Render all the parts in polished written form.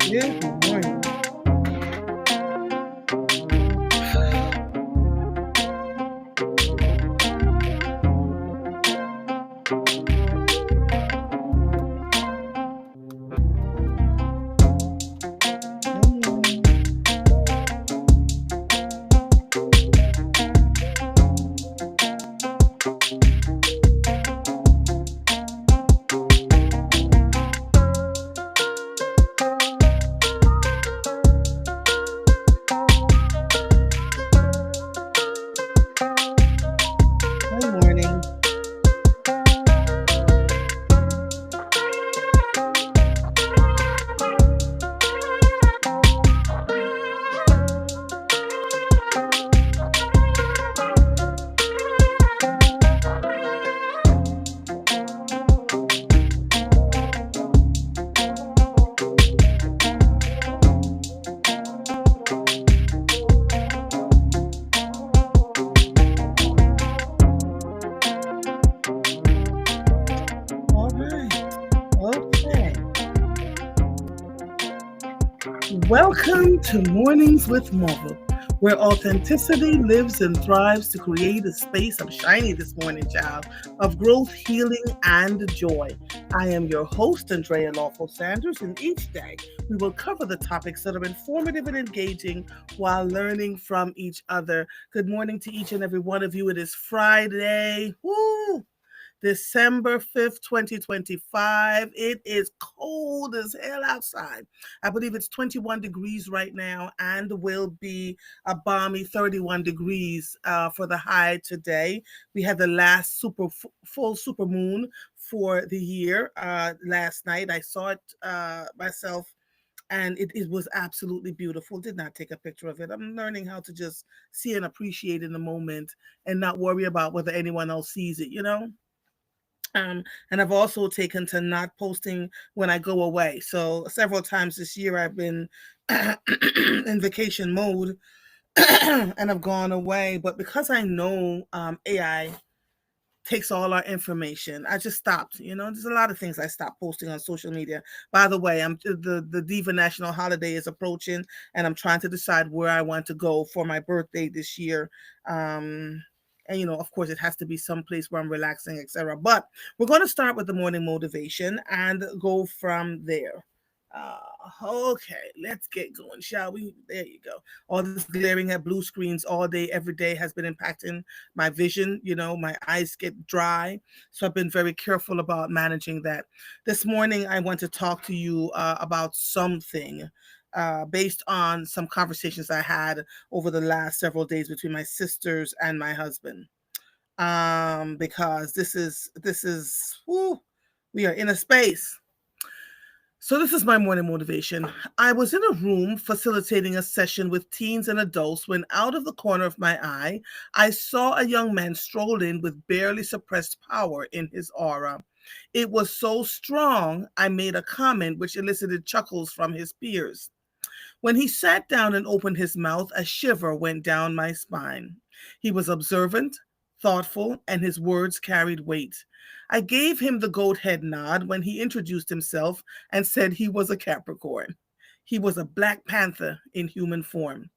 Good morning. Good morning. Good morning. All right. Okay. Welcome to Mornings with Marvel, where authenticity lives and thrives to create a space of shiny this morning, child, of growth, healing, and joy. I am your host, Andrea Lawful Sanders, and each day we will cover the topics that are informative and engaging while learning from each other. Good morning to each and every one of you. It is Friday. Woo! December 5th, 2025. It is cold as hell outside. I believe it's 21 degrees right now and will be a balmy 31 degrees for the high today. We had the last full super moon for the year last night. I saw it myself and it was absolutely beautiful. Did not take a picture of it. I'm learning how to just see and appreciate in the moment and not worry about whether anyone else sees it. And I've also taken to not posting when I go away. So several times this year I've been in vacation mode and I've gone away. But because I know AI takes all our information, I just stopped. There's a lot of things I stopped posting on social media. By the way, the Diva National holiday is approaching, and I'm trying to decide where I want to go for my birthday this year. And of course, it has to be someplace where I'm relaxing, etc. But we're going to start with the morning motivation and go from there. Uh, okay, let's get going, shall we? There you go. All this glaring at blue screens all day, every day has been impacting my vision. My eyes get dry. So I've been very careful about managing that. This morning, I want to talk to you about something. Based on some conversations I had over the last several days between my sisters and my husband, because this is whew, we are in a space. So this is my morning motivation. I was in a room facilitating a session with teens and adults when out of the corner of my eye, I saw a young man stroll in with barely suppressed power in his aura. It was so strong, I made a comment which elicited chuckles from his peers. When he sat down and opened his mouth, a shiver went down my spine. He was observant, thoughtful, and his words carried weight. I gave him the goat head nod when he introduced himself and said he was a Capricorn. He was a Black Panther in human form.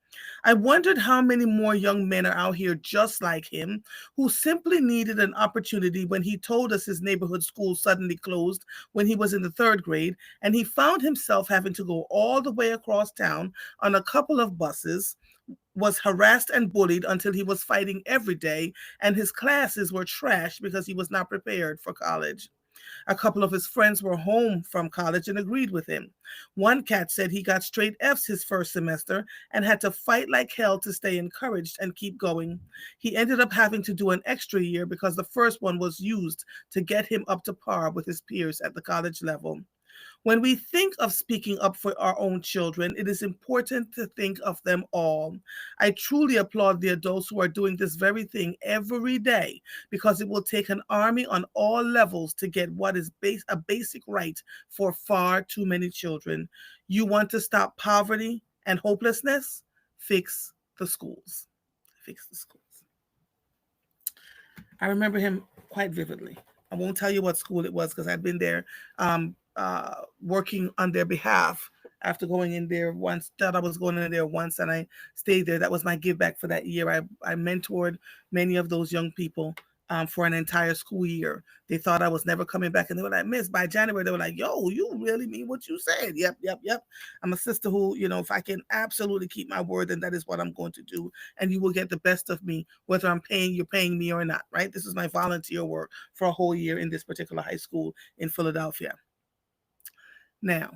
I wondered how many more young men are out here just like him who simply needed an opportunity when he told us his neighborhood school suddenly closed when he was in the third grade and he found himself having to go all the way across town on a couple of buses, was harassed and bullied until he was fighting every day, and his classes were trashed because he was not prepared for college. A couple of his friends were home from college and agreed with him. One cat said he got straight F's his first semester and had to fight like hell to stay encouraged and keep going. He ended up having to do an extra year because the first one was used to get him up to par with his peers at the college level. When we think of speaking up for our own children, it is important to think of them all. I truly applaud the adults who are doing this very thing every day because it will take an army on all levels to get what is a basic right for far too many children. You want to stop poverty and hopelessness? Fix the schools. Fix the schools. I remember him quite vividly. I won't tell you what school it was because I'd been there working on their behalf. after going in there once. Thought I was going in there once, and I stayed there. That was my give back for that year. I mentored many of those young people for an entire school year. They thought I was never coming back, and they were like, "Miss," by January they were like, "Yo, you really mean what you said?" Yep, yep, yep. I'm a sister who, if I can absolutely keep my word, then that is what I'm going to do, and you will get the best of me, whether you're paying me or not. Right? This is my volunteer work for a whole year in this particular high school in Philadelphia. Now,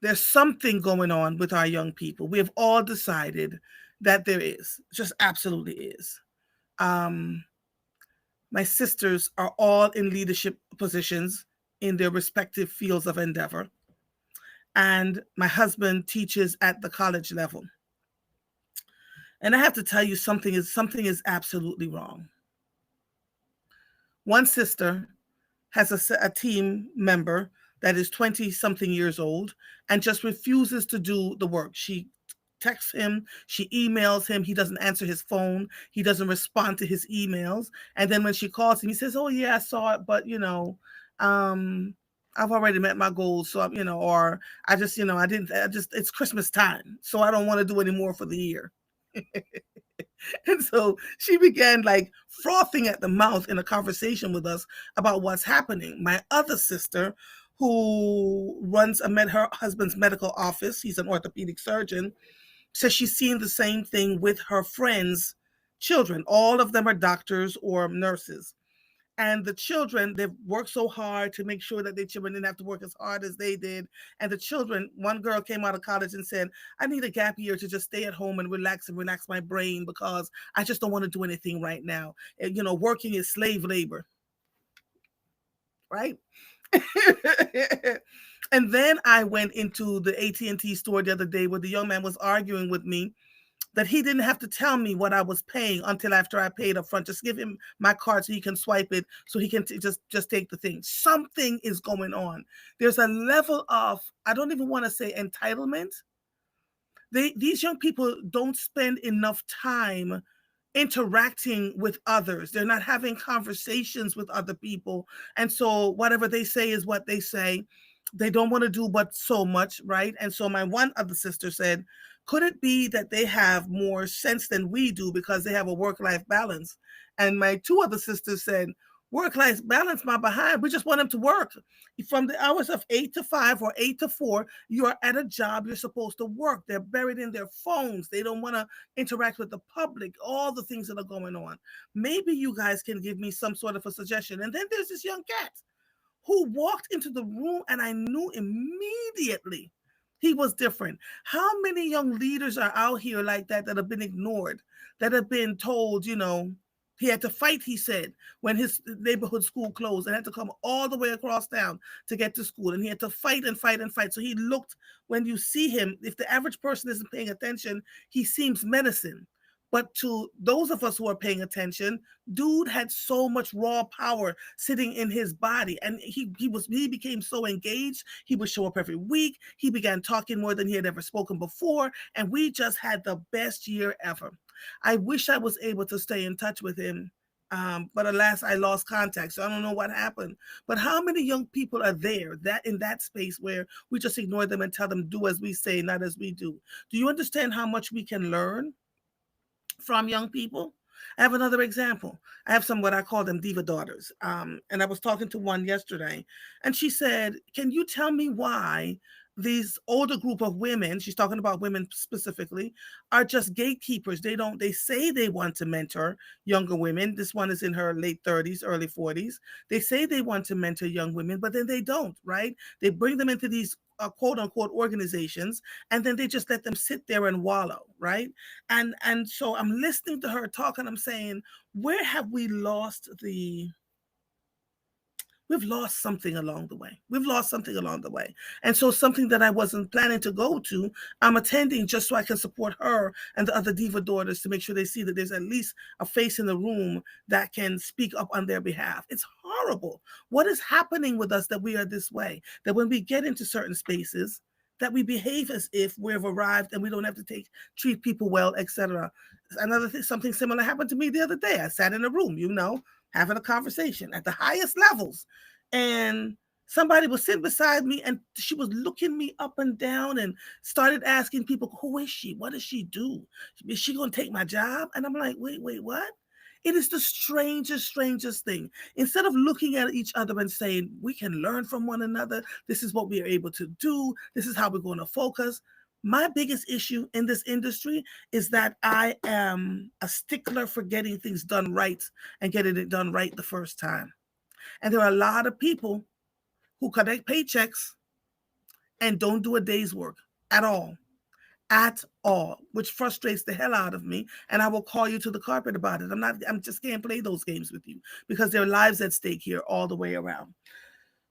there's something going on with our young people. We have all decided that there is, just absolutely is. Um, my sisters are all in leadership positions in their respective fields of endeavor. And my husband teaches at the college level. And I have to tell you, something is absolutely wrong. One sister has a team member that is 20 something years old and just refuses to do the work. She texts him, she emails him, he doesn't answer his phone, he doesn't respond to his emails. And then when she calls him, he says, "Oh, yeah, I saw it, but um, I've already met my goals. So, or I just, it's Christmas time. So I don't want to do any more for the year." And so she began like frothing at the mouth in a conversation with us about what's happening. My other sister, who her husband's medical office, he's an orthopedic surgeon, says she's seen the same thing with her friends' children. All of them are doctors or nurses. And the children, they've worked so hard to make sure that their children didn't have to work as hard as they did. And the children, one girl came out of college and said, "I need a gap year to just stay at home and relax my brain because I just don't want to do anything right now. Working is slave labor." Right? And then I went into the AT&T store the other day where the young man was arguing with me that he didn't have to tell me what I was paying until after I paid up front. Just give him my card so he can swipe it, so he can just take the thing. Something is going on. There's a level of, I don't even want to say entitlement. These young people don't spend enough time interacting with others. They're not having conversations with other people. And so whatever they say is what they say. They don't want to do but so much, right? And so my one other sister said, "Could it be that they have more sense than we do because they have a work-life balance?" And my two other sisters said, "Work-life balance, my behind. We just want them to work. From the hours of 8 to 5 or 8 to 4, you are at a job, you're supposed to work. They're buried in their phones. They don't want to interact with the public, all the things that are going on. Maybe you guys can give me some sort of a suggestion." And then there's this young cat who walked into the room, and I knew immediately he was different. How many young leaders are out here like that have been ignored, that have been told, he had to fight, he said, when his neighborhood school closed and had to come all the way across town to get to school. And he had to fight and fight and fight. So he looked, when you see him, if the average person isn't paying attention, he seems menacing. But to those of us who are paying attention, dude had so much raw power sitting in his body, and he became so engaged. He would show up every week. He began talking more than he had ever spoken before, and we just had the best year ever. I wish I was able to stay in touch with him. But alas, I lost contact, so I don't know what happened. But how many young people are there that in that space where we just ignore them and tell them, "Do as we say, not as we do"? Do you understand how much we can learn from young people? I have another example. I have some what I call them diva daughters. And I was talking to one yesterday, and she said, "Can you tell me why these older group of women," she's talking about women specifically, "are just gatekeepers? They say they want to mentor younger women." This one is in her late 30s, early 40s. They say they want to mentor young women, but then they don't, right? They bring them into these quote unquote organizations, and then they just let them sit there and wallow, right? And so I'm listening to her talk, and I'm saying, where have we lost we've lost something along the way. We've lost something along the way. And so something that I wasn't planning to go to, I'm attending just so I can support her and the other diva daughters to make sure they see that there's at least a face in the room that can speak up on their behalf. It's horrible. What is happening with us that we are this way? That when we get into certain spaces, that we behave as if we've arrived and we don't have to treat people well, etc. Another thing, something similar happened to me the other day. I sat in a room, having a conversation at the highest levels. And Somebody was sitting beside me and she was looking me up and down and started asking people, who is she? What does she do? Is she going to take my job? And I'm like, wait, what? It is the strangest thing. Instead of looking at each other and saying, we can learn from one another, this is what we are able to do, this is how we're going to focus. My biggest issue in this industry is that I am a stickler for getting things done right and getting it done right the first time. And there are a lot of people who collect paychecks and don't do a day's work at all. At all, which frustrates the hell out of me, and I will call you to the carpet about it. I'm just can't play those games with you because there are lives at stake here all the way around.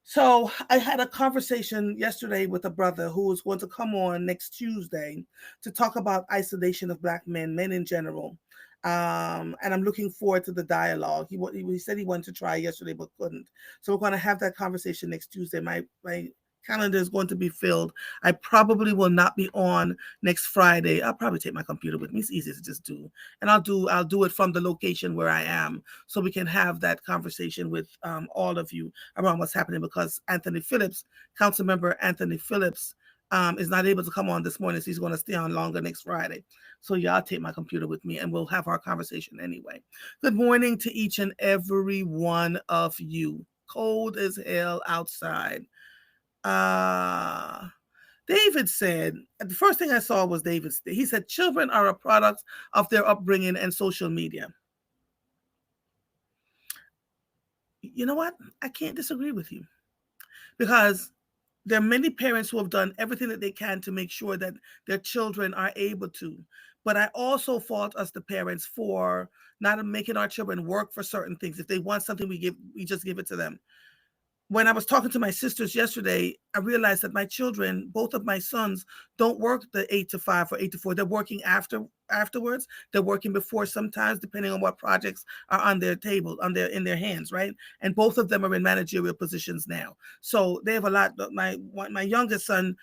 So I had a conversation yesterday with a brother who is going to come on next Tuesday to talk about isolation of Black men, men in general. And I'm looking forward to the dialogue. He said he wanted to try yesterday but couldn't. So we're going to have that conversation next Tuesday. My calendar is going to be filled. I probably will not be on next Friday. I'll probably take my computer with me. It's easy to just do, and I'll do it from the location where I am, so we can have that conversation with all of you around what's happening. Because Anthony Phillips, Council Member Anthony Phillips, is not able to come on this morning, so he's going to stay on longer next Friday. So y'all take my computer with me, and we'll have our conversation anyway. Good morning to each and every one of you. Cold as hell outside. David said, the first thing I saw was David's. He said, children are a product of their upbringing and social media. You know what? I can't disagree with you, because there are many parents who have done everything that they can to make sure that their children are able to. But I also fault us, the parents, for not making our children work for certain things. If they want something, we just give it to them. When I was talking to my sisters yesterday, I realized that my children, both of my sons, don't work the 8 to 5 or 8 to 4. They're working afterwards. They're working before sometimes, depending on what projects are on their table, in their hands, right? And both of them are in managerial positions now. So they have a lot. My youngest son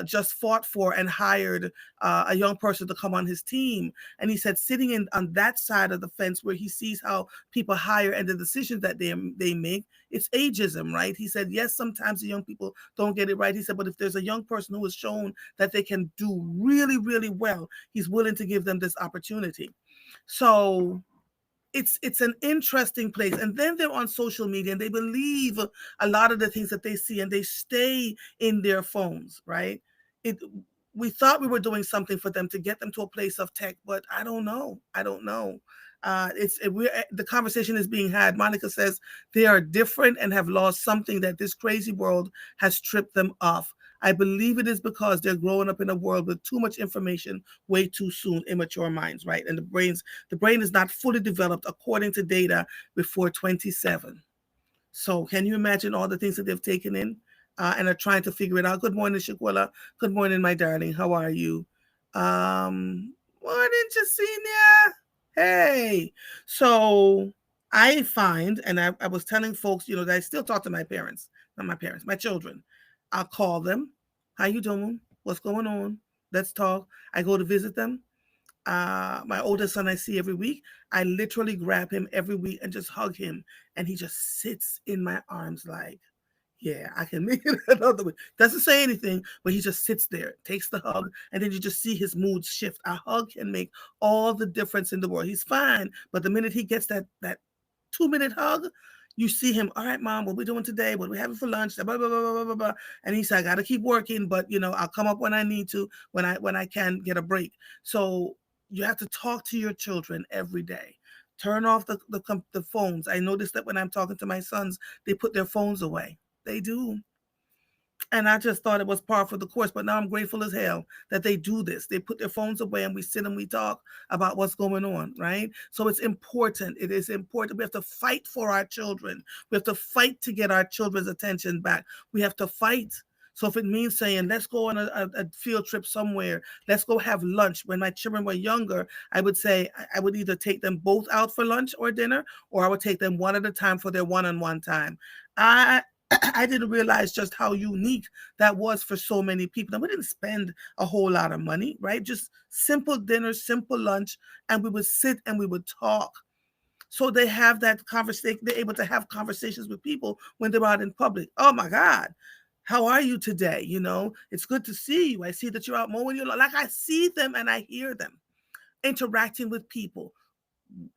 just fought for and hired a young person to come on his team. And he said, sitting on that side of the fence where he sees how people hire and the decisions that they make, it's ageism, right? He said, yes, sometimes the young people don't get it right. He said, but if there's a young person who has shown that they can do really, really well, he's willing to give them this opportunity. So it's an interesting place. And then they're on social media and they believe a lot of the things that they see, and they stay in their phones, right? We thought we were doing something for them to get them to a place of tech, but I don't know. The conversation is being had. Monica says they are different and have lost something that this crazy world has stripped them of. I believe it is because they're growing up in a world with too much information way too soon, immature minds, right? And the brain is not fully developed according to data before 27. So can you imagine all the things that they've taken in and are trying to figure it out? Good morning, Shaquilla. Good morning, my darling. How are you? Morning, Jacinia. Hey. So I find, and I was telling folks, that I still talk to my parents, not my parents, my children. I'll call them. How you doing? What's going on? Let's talk. I go to visit them. My oldest son I see every week. I literally grab him every week and just hug him. And he just sits in my arms like, yeah, I can make it another way. Doesn't say anything, but he just sits there, takes the hug, and then you just see his mood shift. A hug can make all the difference in the world. He's fine, but the minute he gets that 2-minute hug, you see him, all right, mom, what we doing today? What we having for lunch? Blah, blah, blah, blah, blah, blah. And he said, I gotta keep working, but I'll come up when I need to, when I can get a break. So you have to talk to your children every day. Turn off the phones. I noticed that when I'm talking to my sons, they put their phones away. They do. And I just thought it was par for the course, but now I'm grateful as hell that they do this. They put their phones away and we sit and we talk about what's going on, right? So it's important. It is important. We have to fight for our children. We have to fight to get our children's attention back. We have to fight. So if it means saying, let's go on a field trip somewhere, let's go have lunch. When my children were younger, I would say I would either take them both out for lunch or dinner, or I would take them one at a time for their one-on-one time. I didn't realize just how unique that was for so many people. And we didn't spend a whole lot of money, right? Just simple dinner, simple lunch, and we would sit and we would talk. So they have that conversation. They're able to have conversations with people when they're out in public. Oh my God, how are you today? It's good to see you. I see that you're out mowing your lawn. Like, I see them and I hear them interacting with people.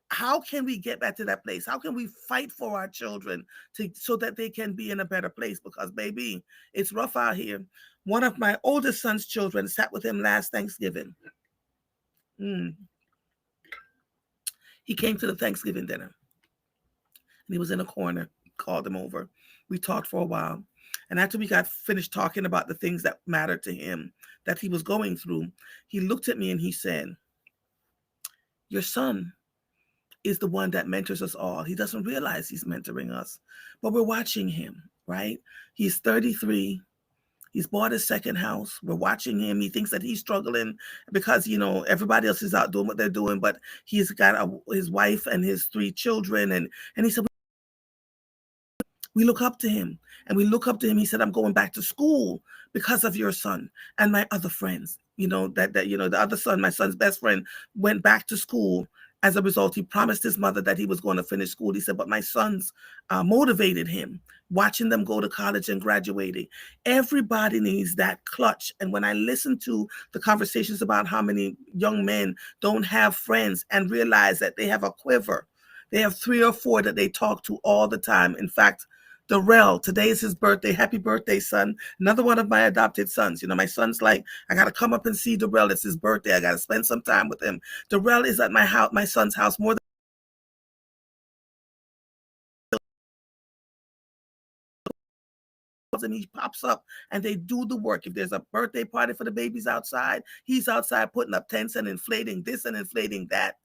How can we get back to that place? How can we fight for our children so that they can be in a better place? Because, baby, it's rough out here. One of my oldest son's children sat with him last Thanksgiving. Mm. He came to the Thanksgiving dinner and he was in a corner. Called him over. We talked for a while. And after we got finished talking about the things that mattered to him, that he was going through, he looked at me and he said, "Your son is the one that mentors us all. He doesn't realize he's mentoring us, but we're watching him, right? He's 33. He's bought his second house. We're watching him. He thinks that he's struggling because, everybody else is out doing what they're doing, but he's got his wife and his 3 children." And he said, "We look up to him, and we look up to him." He said, "I'm going back to school because of your son and my other friends." The other son, my son's best friend, went back to school. As a result, he promised his mother that he was going to finish school. He said, "But my sons motivated him, watching them go to college and graduating." Everybody needs that clutch. And when I listen to the conversations about how many young men don't have friends and realize that they have a quiver, they have 3 or 4 that they talk to all the time. In fact, Darrell, today is his birthday. Happy birthday, son. Another one of my adopted sons. My son's like, "I got to come up and see Darrell. It's his birthday. I got to spend some time with him." Darrell is at my son's house more than he pops up and they do the work. If there's a birthday party for the babies outside, he's outside putting up tents and inflating this and inflating that.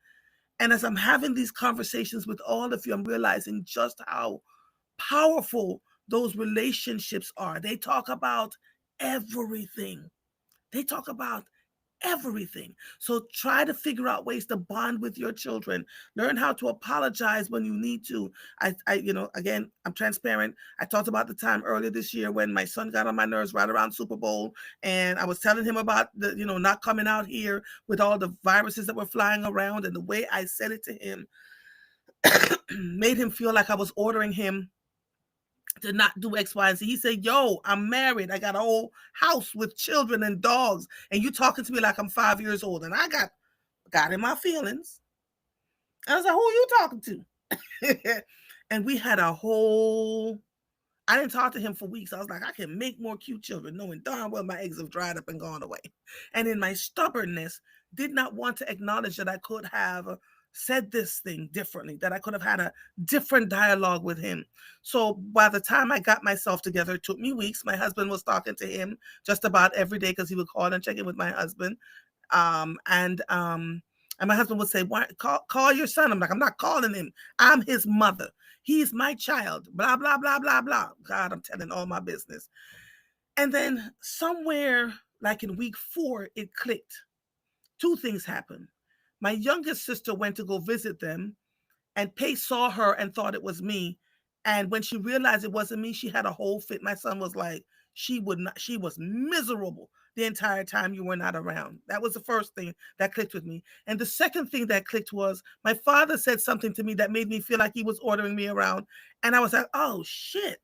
And as I'm having these conversations with all of you, I'm realizing just how powerful those relationships are. They talk about everything. They talk about everything. So try to figure out ways to bond with your children. Learn how to apologize when you need to. Again, I'm transparent. I talked about the time earlier this year when my son got on my nerves right around Super Bowl, and I was telling him about the, not coming out here with all the viruses that were flying around, and the way I said it to him made him feel like I was ordering him to not do X, Y, and Z. He said, "Yo, I'm married. I got a whole house with children and dogs, and you talking to me like I'm 5 years old." And I got in my feelings. I was like, "Who are you talking to?" And we had a whole. I didn't talk to him for weeks. I was like, I can make more cute children, knowing darn well my eggs have dried up and gone away. And in my stubbornness, did not want to acknowledge that I could have said this thing differently, that I could have had a different dialogue with him. So by the time I got myself together, it took me weeks. My husband was talking to him just about every day because he would call and check in with my husband. And my husband would say, "Why call your son?" I'm like, "I'm not calling him. I'm his mother. He's my child." Blah, blah, blah, blah, blah. God, I'm telling all my business. And then somewhere like in week 4, it clicked. 2 things happened. My youngest sister went to go visit them, and Pace saw her and thought it was me. And when she realized it wasn't me, she had a whole fit. My son was like, she was miserable the entire time you were not around. That was the first thing that clicked with me. And the second thing that clicked was my father said something to me that made me feel like he was ordering me around. And I was like, oh shit,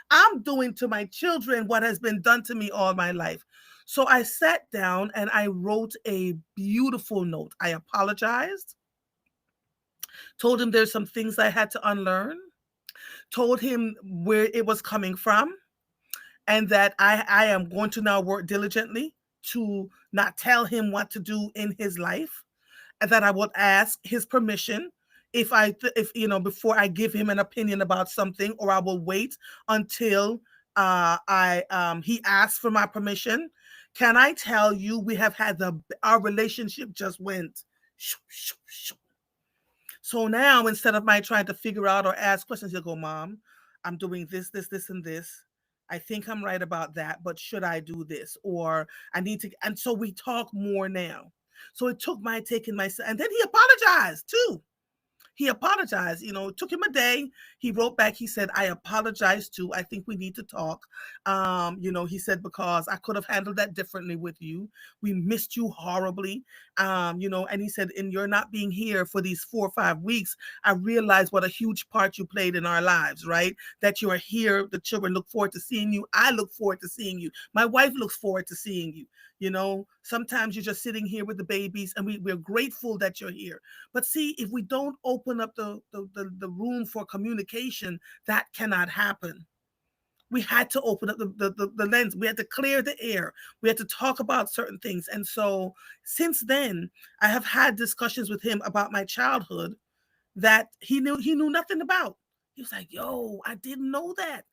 I'm doing to my children what has been done to me all my life. So I sat down and I wrote a beautiful note. I apologized, told him there's some things I had to unlearn, told him where it was coming from, and that I am going to now work diligently to not tell him what to do in his life, and that I would ask his permission if before I give him an opinion about something, or I will wait until he asks for my permission. Can I tell you, we have had our relationship just went shoo, shoo, shoo. So now, instead of my trying to figure out or ask questions, he'll go, "Mom, I'm doing this, this, this, and this. I think I'm right about that, but should I do this?" Or I need to. And so we talk more now. So it took my taking my, and then he apologized too. he apologized. It took him a day. He wrote back. He said, I apologize too. I think we need to talk. He said, because I could have handled that differently with you. We missed you horribly. And he said, in your not being here for these 4 or 5 weeks, I realized what a huge part you played in our lives, right? That you are here. The children look forward to seeing you. I look forward to seeing you. My wife looks forward to seeing you. Sometimes you're just sitting here with the babies, and we're grateful that you're here. But see, if we don't open up the room for communication, that cannot happen. We had to open up the lens. We had to clear the air. We had to talk about certain things. And so since then, I have had discussions with him about my childhood that he knew nothing about. He was like, yo, I didn't know that.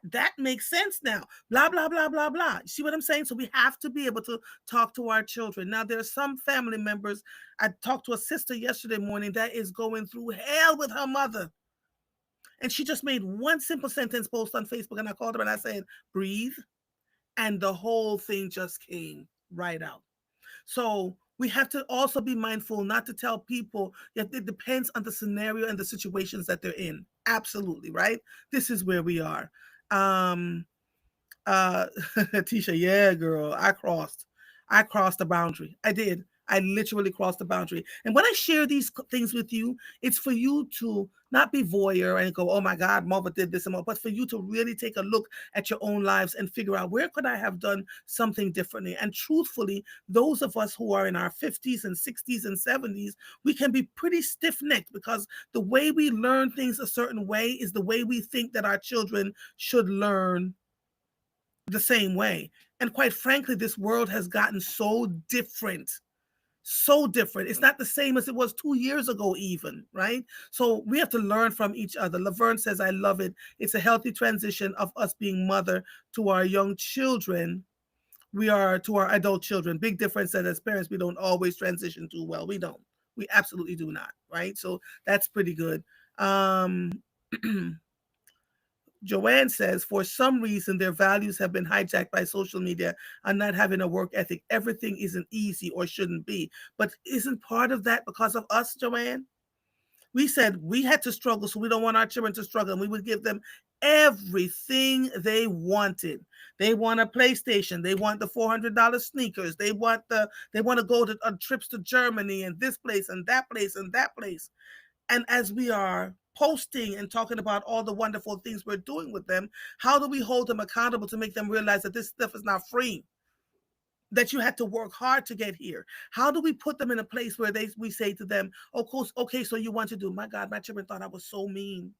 That makes sense now. Blah, blah, blah, blah, blah. You see what I'm saying? So we have to be able to talk to our children. Now, there are some family members. I talked to a sister yesterday morning that is going through hell with her mother. And she just made one simple sentence post on Facebook. And I called her and I said, breathe. And the whole thing just came right out. So we have to also be mindful not to tell people that it depends on the scenario and the situations that they're in. Absolutely, right? This is where we are. Tisha, yeah, girl, I crossed the boundary. I did. I literally crossed the boundary. And when I share these things with you, it's for you to not be voyeur and go, oh my God, mother did this and more, but for you to really take a look at your own lives and figure out, where could I have done something differently? And truthfully, those of us who are in our 50s and 60s and 70s, we can be pretty stiff-necked, because the way we learn things a certain way is the way we think that our children should learn the same way. And quite frankly, this world has gotten so different. So different. It's not the same as it was 2 years ago, even, right? So we have to learn from each other. Laverne says, I love it. It's a healthy transition of us being mother to our young children. We are to our adult children. Big difference that as parents, we don't always transition too well. We don't. We absolutely do not, right? So that's pretty good. Joanne says, for some reason, their values have been hijacked by social media and not having a work ethic. Everything isn't easy or shouldn't be. But isn't part of that because of us, Joanne? We said we had to struggle, so we don't want our children to struggle. And we would give them everything they wanted. They want a PlayStation. They want the $400 sneakers. They want to go on trips to Germany and this place and that place and that place. And as we are posting and talking about all the wonderful things we're doing with them, how do we hold them accountable to make them realize that this stuff is not free, that you had to work hard to get here? How do we put them in a place where we say to them, of course, okay, so you want to do, my God, my children thought I was so mean.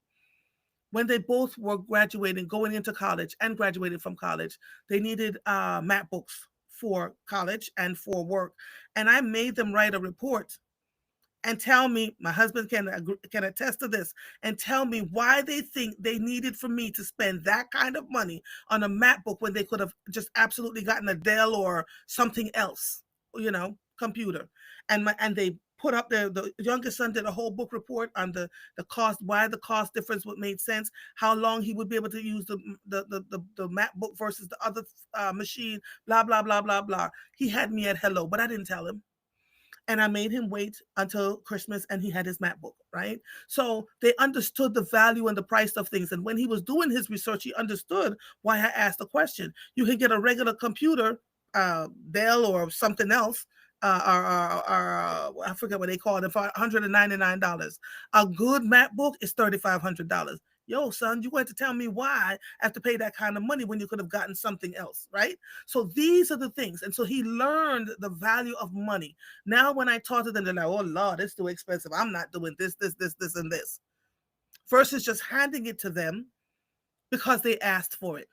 When they both were graduating, going into college and graduating from college, they needed math books for college and for work. And I made them write a report and tell me, my husband can attest to this, and tell me why they think they needed for me to spend that kind of money on a math book when they could have just absolutely gotten a Dell or something else, computer. And they put up the youngest son did a whole book report on the cost, why the cost difference would make sense, how long he would be able to use the math book versus the other machine, blah, blah, blah, blah, blah. He had me at hello, but I didn't tell him. And I made him wait until Christmas, and he had his map book, right? So they understood the value and the price of things. And when he was doing his research, he understood why I asked the question. You can get a regular computer, Dell or something else, or I forget what they call it, for $199. A good map book is $3,500. Yo, son, you going to tell me why I have to pay that kind of money when you could have gotten something else, right? So these are the things. And so he learned the value of money. Now, when I talk to them, they're like, oh, Lord, it's too expensive. I'm not doing this, and this. Versus just handing it to them because they asked for it.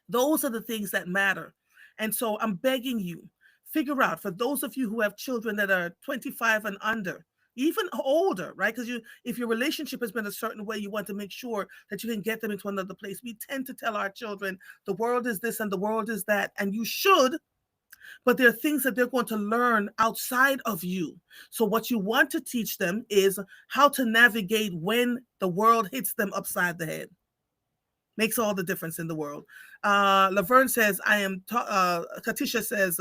Those are the things that matter. And so I'm begging you, figure out, for those of you who have children that are 25 and under, even older, right? Because if your relationship has been a certain way, you want to make sure that you can get them into another place. We tend to tell our children, the world is this and the world is that, and you should, but there are things that they're going to learn outside of you. So what you want to teach them is how to navigate when the world hits them upside the head. Makes all the difference in the world. Laverne says, Katisha says,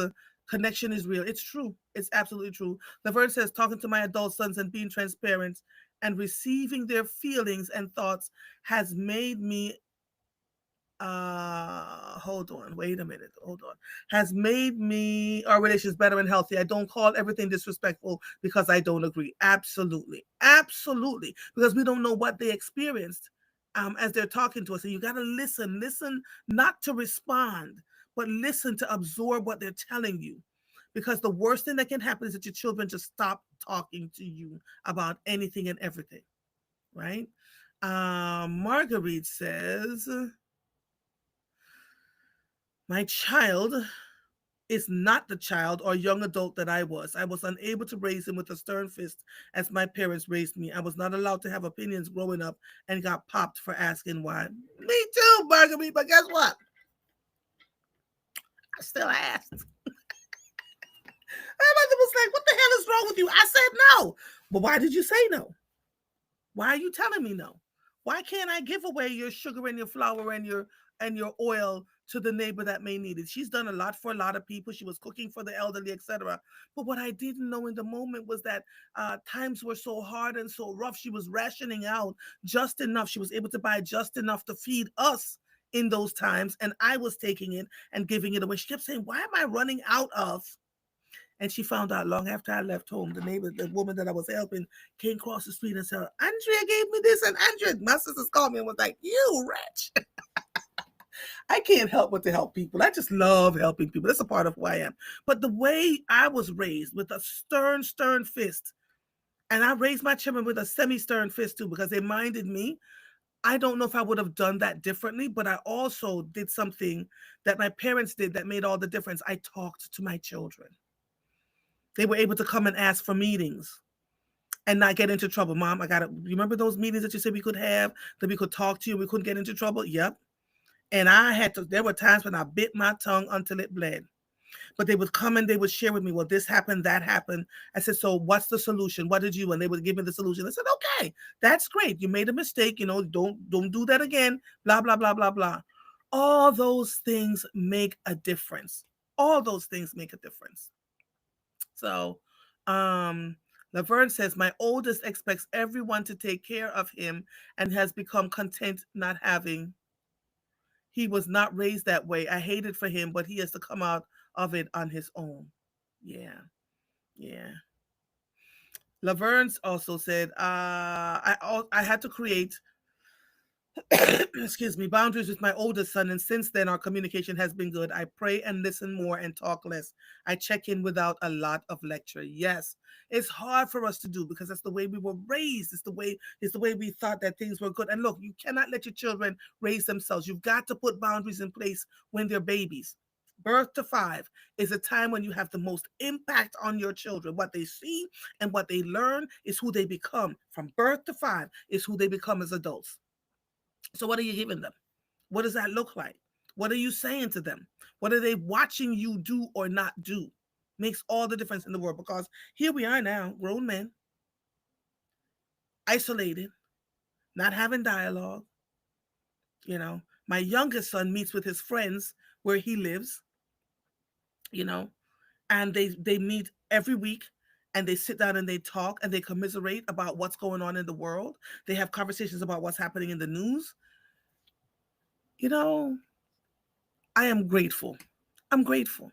Connection is real. It's true. It's absolutely true. Laverne says, talking to my adult sons and being transparent and receiving their feelings and thoughts has made me hold on, wait a minute, hold on, has made me our relations better and healthy. I don't call everything disrespectful because I don't agree. Absolutely, absolutely, because we don't know what they experienced as they're talking to us. And you got to listen not to respond, but listen to absorb what they're telling you, because the worst thing that can happen is that your children just stop talking to you about anything and everything, right? Marguerite says, my child is not the child or young adult that I was. I was unable to raise him with a stern fist as my parents raised me. I was not allowed to have opinions growing up and got popped for asking why. Me too, Marguerite, but guess what? I still asked. My mother was like, what the hell is wrong with you? I said no. But why did you say no? Why are you telling me no? Why can't I give away your sugar and your flour and your oil to the neighbor that may need it? She's done a lot for a lot of people. She was cooking for the elderly, etc. But what I didn't know in the moment was that times were so hard and so rough. She was rationing out just enough. She was able to buy just enough to feed us in those times, and I was taking it and giving it away. She kept saying, "Why am I running out of?" And she found out long after I left home. The neighbor, the woman that I was helping, came across the street and said, Andrea gave me this. And Andrea, my sisters called me and was like, you wretch. I can't help but to help people. I just love helping people. That's a part of who I am. But the way I was raised with a stern fist, and I raised my children with a semi-stern fist too, because they minded me. I don't know if I would have done that differently, but I also did something that my parents did that made all the difference. I talked to my children. They were able to come and ask for meetings and not get into trouble. Mom, I got to remember those meetings that you said we could have, that we could talk to you, we couldn't get into trouble. Yep. And I had to, there were times when I bit my tongue until it bled. But they would come and they would share with me, well, this happened, that happened. I said, so what's the solution? What did you? And they would give me the solution. I said, okay, that's great. You made a mistake. Don't do that again. Blah, blah, blah, blah, blah. All those things make a difference. All those things make a difference. So, Laverne says, my oldest expects everyone to take care of him and has become content not having. He was not raised that way. I hate it for him, but he has to come out of it on his own. Yeah, yeah. Laverne's also said, I had to create excuse me, boundaries with my oldest son, and since then our communication has been good. I pray and listen more and talk less. I check in without a lot of lecture. Yes, it's hard for us to do because that's the way we were raised. It's the way we thought that things were good. And look, you cannot let your children raise themselves. You've got to put boundaries in place when they're babies. Birth to 5 is a time when you have the most impact on your children. What they see and what they learn is who they become. From birth to 5 is who they become as adults. So what are you giving them? What does that look like? What are you saying to them? What are they watching you do or not do? Makes all the difference in the world, because here we are now, grown men, isolated, not having dialogue. My youngest son meets with his friends where he lives, you know, and they meet every week and they sit down and they talk and they commiserate about what's going on in the world. They have conversations about what's happening in the news. You know, I am grateful. I'm grateful.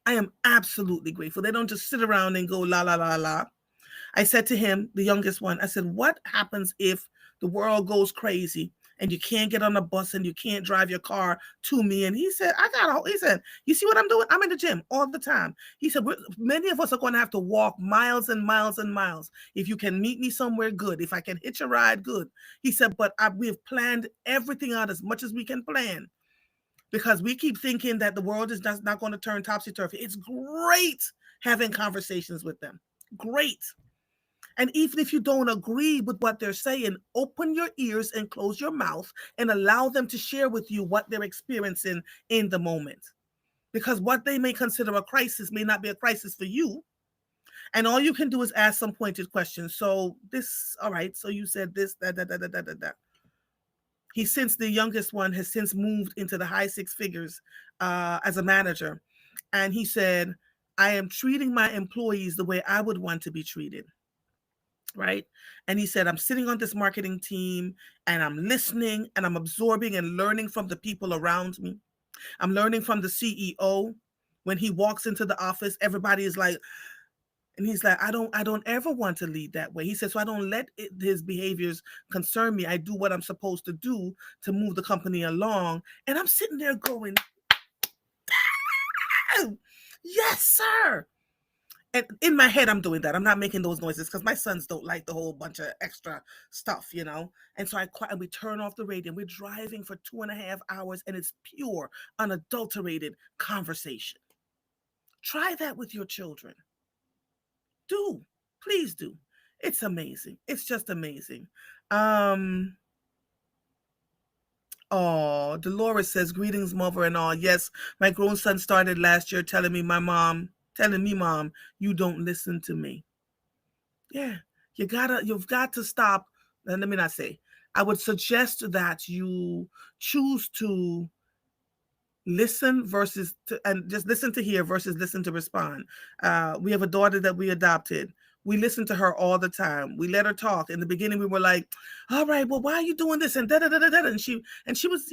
I am absolutely grateful. They don't just sit around and go la la la la. I said to him, the youngest one, I said, what happens if the world goes crazy and you can't get on a bus and you can't drive your car to me? And he said, he said, you see what I'm doing? I'm in the gym all the time. He said, many of us are going to have to walk miles and miles and miles. If you can meet me somewhere, good. If I can hitch a ride, good. He said, but we've planned everything out as much as we can plan, because we keep thinking that the world is just not going to turn topsy-turvy. It's great having conversations with them. Great. And even if you don't agree with what they're saying, open your ears and close your mouth and allow them to share with you what they're experiencing in the moment. Because what they may consider a crisis may not be a crisis for you. And all you can do is ask some pointed questions. So all right, so you said this, that. The youngest one has since moved into the high 6 figures as a manager. And he said, I am treating my employees the way I would want to be treated. Right. And he said, I'm sitting on this marketing team and I'm listening and I'm absorbing and learning from the people around me. I'm learning from the CEO. When he walks into the office, everybody is like, and he's like, I don't ever want to lead that way. He said, so I don't let his behaviors concern me. I do what I'm supposed to do to move the company along. And I'm sitting there going, oh, yes, sir. And in my head, I'm doing that. I'm not making those noises because my sons don't like the whole bunch of extra stuff. And so and we turn off the radio. We're driving for 2.5 hours, and it's pure, unadulterated conversation. Try that with your children. Do, please do. It's amazing. It's just amazing. Um, oh, Dolores says, greetings, mother and all. Yes, my grown son started last year telling me, mom, you don't listen to me. Yeah, you've got to stop. And let me not say, I would suggest that you choose to listen and just listen to hear versus listen to respond. We have a daughter that we adopted. We listen to her all the time. We let her talk. In the beginning, we were like, all right, well, why are you doing this? And da da da da da. And she was,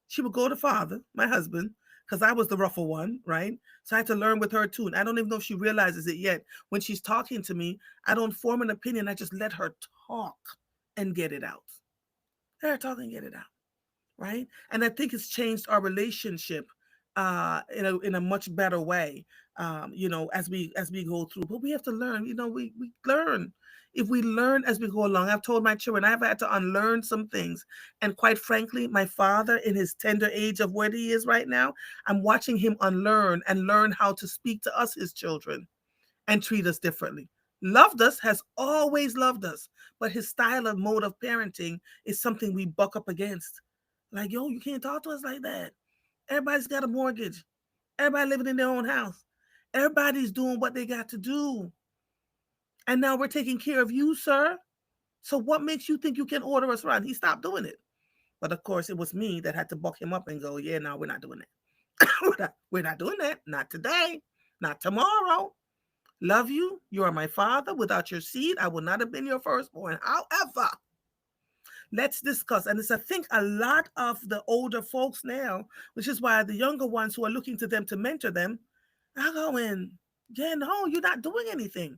she would go to father, my husband, because I was the rougher one, right? So I had to learn with her too. And I don't even know if she realizes it yet. When she's talking to me, I don't form an opinion. I just let her talk and get it out. Let her talk and get it out, right? And I think it's changed our relationship in a much better way, as we go through. But we have to learn. We learn. If we learn as we go along, I've told my children I've had to unlearn some things, and quite frankly, my father, in his tender age of where he is right now, I'm watching him unlearn and learn how to speak to us, his children, and treat us differently. Loved us, has always loved us, but his style of mode of parenting is something we buck up against. Like, yo, you can't talk to us like that. Everybody's got a mortgage. Everybody living in their own house. Everybody's doing what they got to do. And now we're taking care of you, sir. So what makes you think you can order us around? He stopped doing it. But of course, it was me that had to buck him up and go, yeah, no, we're not doing that. we're not doing that. Not today. Not tomorrow. Love you. You are my father. Without your seed, I would not have been your firstborn. However, let's discuss. And it's, I think, a lot of the older folks now, which is why the younger ones who are looking to them to mentor them are going, yeah, no, you're not doing anything.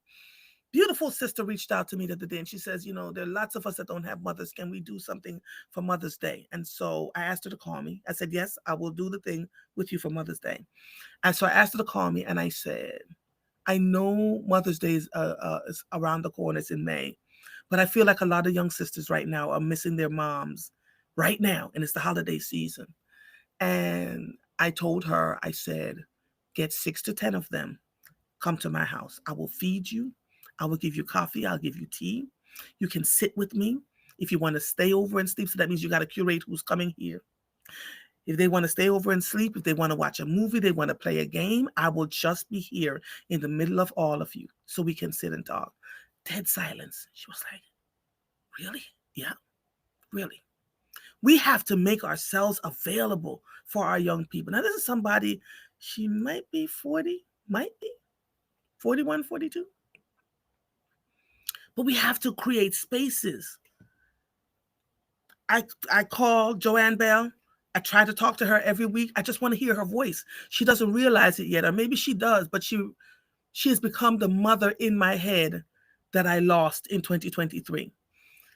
Beautiful sister reached out to me the other day and she says, there are lots of us that don't have mothers. Can we do something for Mother's Day? And so I asked her to call me. I said, yes, I will do the thing with you for Mother's Day. And so I asked her to call me and I said, I know Mother's Day is around the corner. It's in May. But I feel like a lot of young sisters right now are missing their moms right now. And it's the holiday season. And I told her, I said, get 6 to 10 of them. Come to my house. I will feed you. I will give you coffee. I'll give you tea. You can sit with me. If you want to stay over and sleep, so that means you got to curate who's coming here. If they want to stay over and sleep, if they want to watch a movie, they want to play a game, I will just be here in the middle of all of you so we can sit and talk. Dead silence. She was like, really? Yeah, really. We have to make ourselves available for our young people. Now, this is somebody, she might be 40, might be 41, 42. But we have to create spaces. I call Joanne Bell. I try to talk to her every week. I just want to hear her voice. She doesn't realize it yet, or maybe she does, but she has become the mother in my head that I lost in 2023.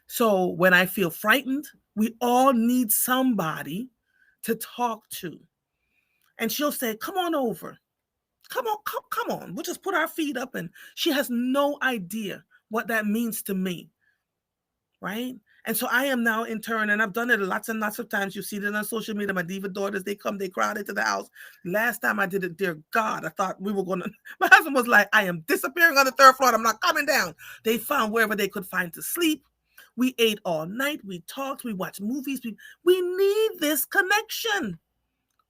So when I feel frightened, we all need somebody to talk to. And she'll say, come on over. Come on, come on. We'll just put our feet up. And she has no idea what that means to me. Right? And so I am now in turn, and I've done it lots and lots of times. You see it on social media. My diva daughters, they come, they crowd into the house. Last time I did it, dear God, I thought we were going to, my husband was like, I am disappearing on the 3rd floor. I'm not coming down. They found wherever they could find to sleep. We ate all night. We talked. We watched movies. We need this connection.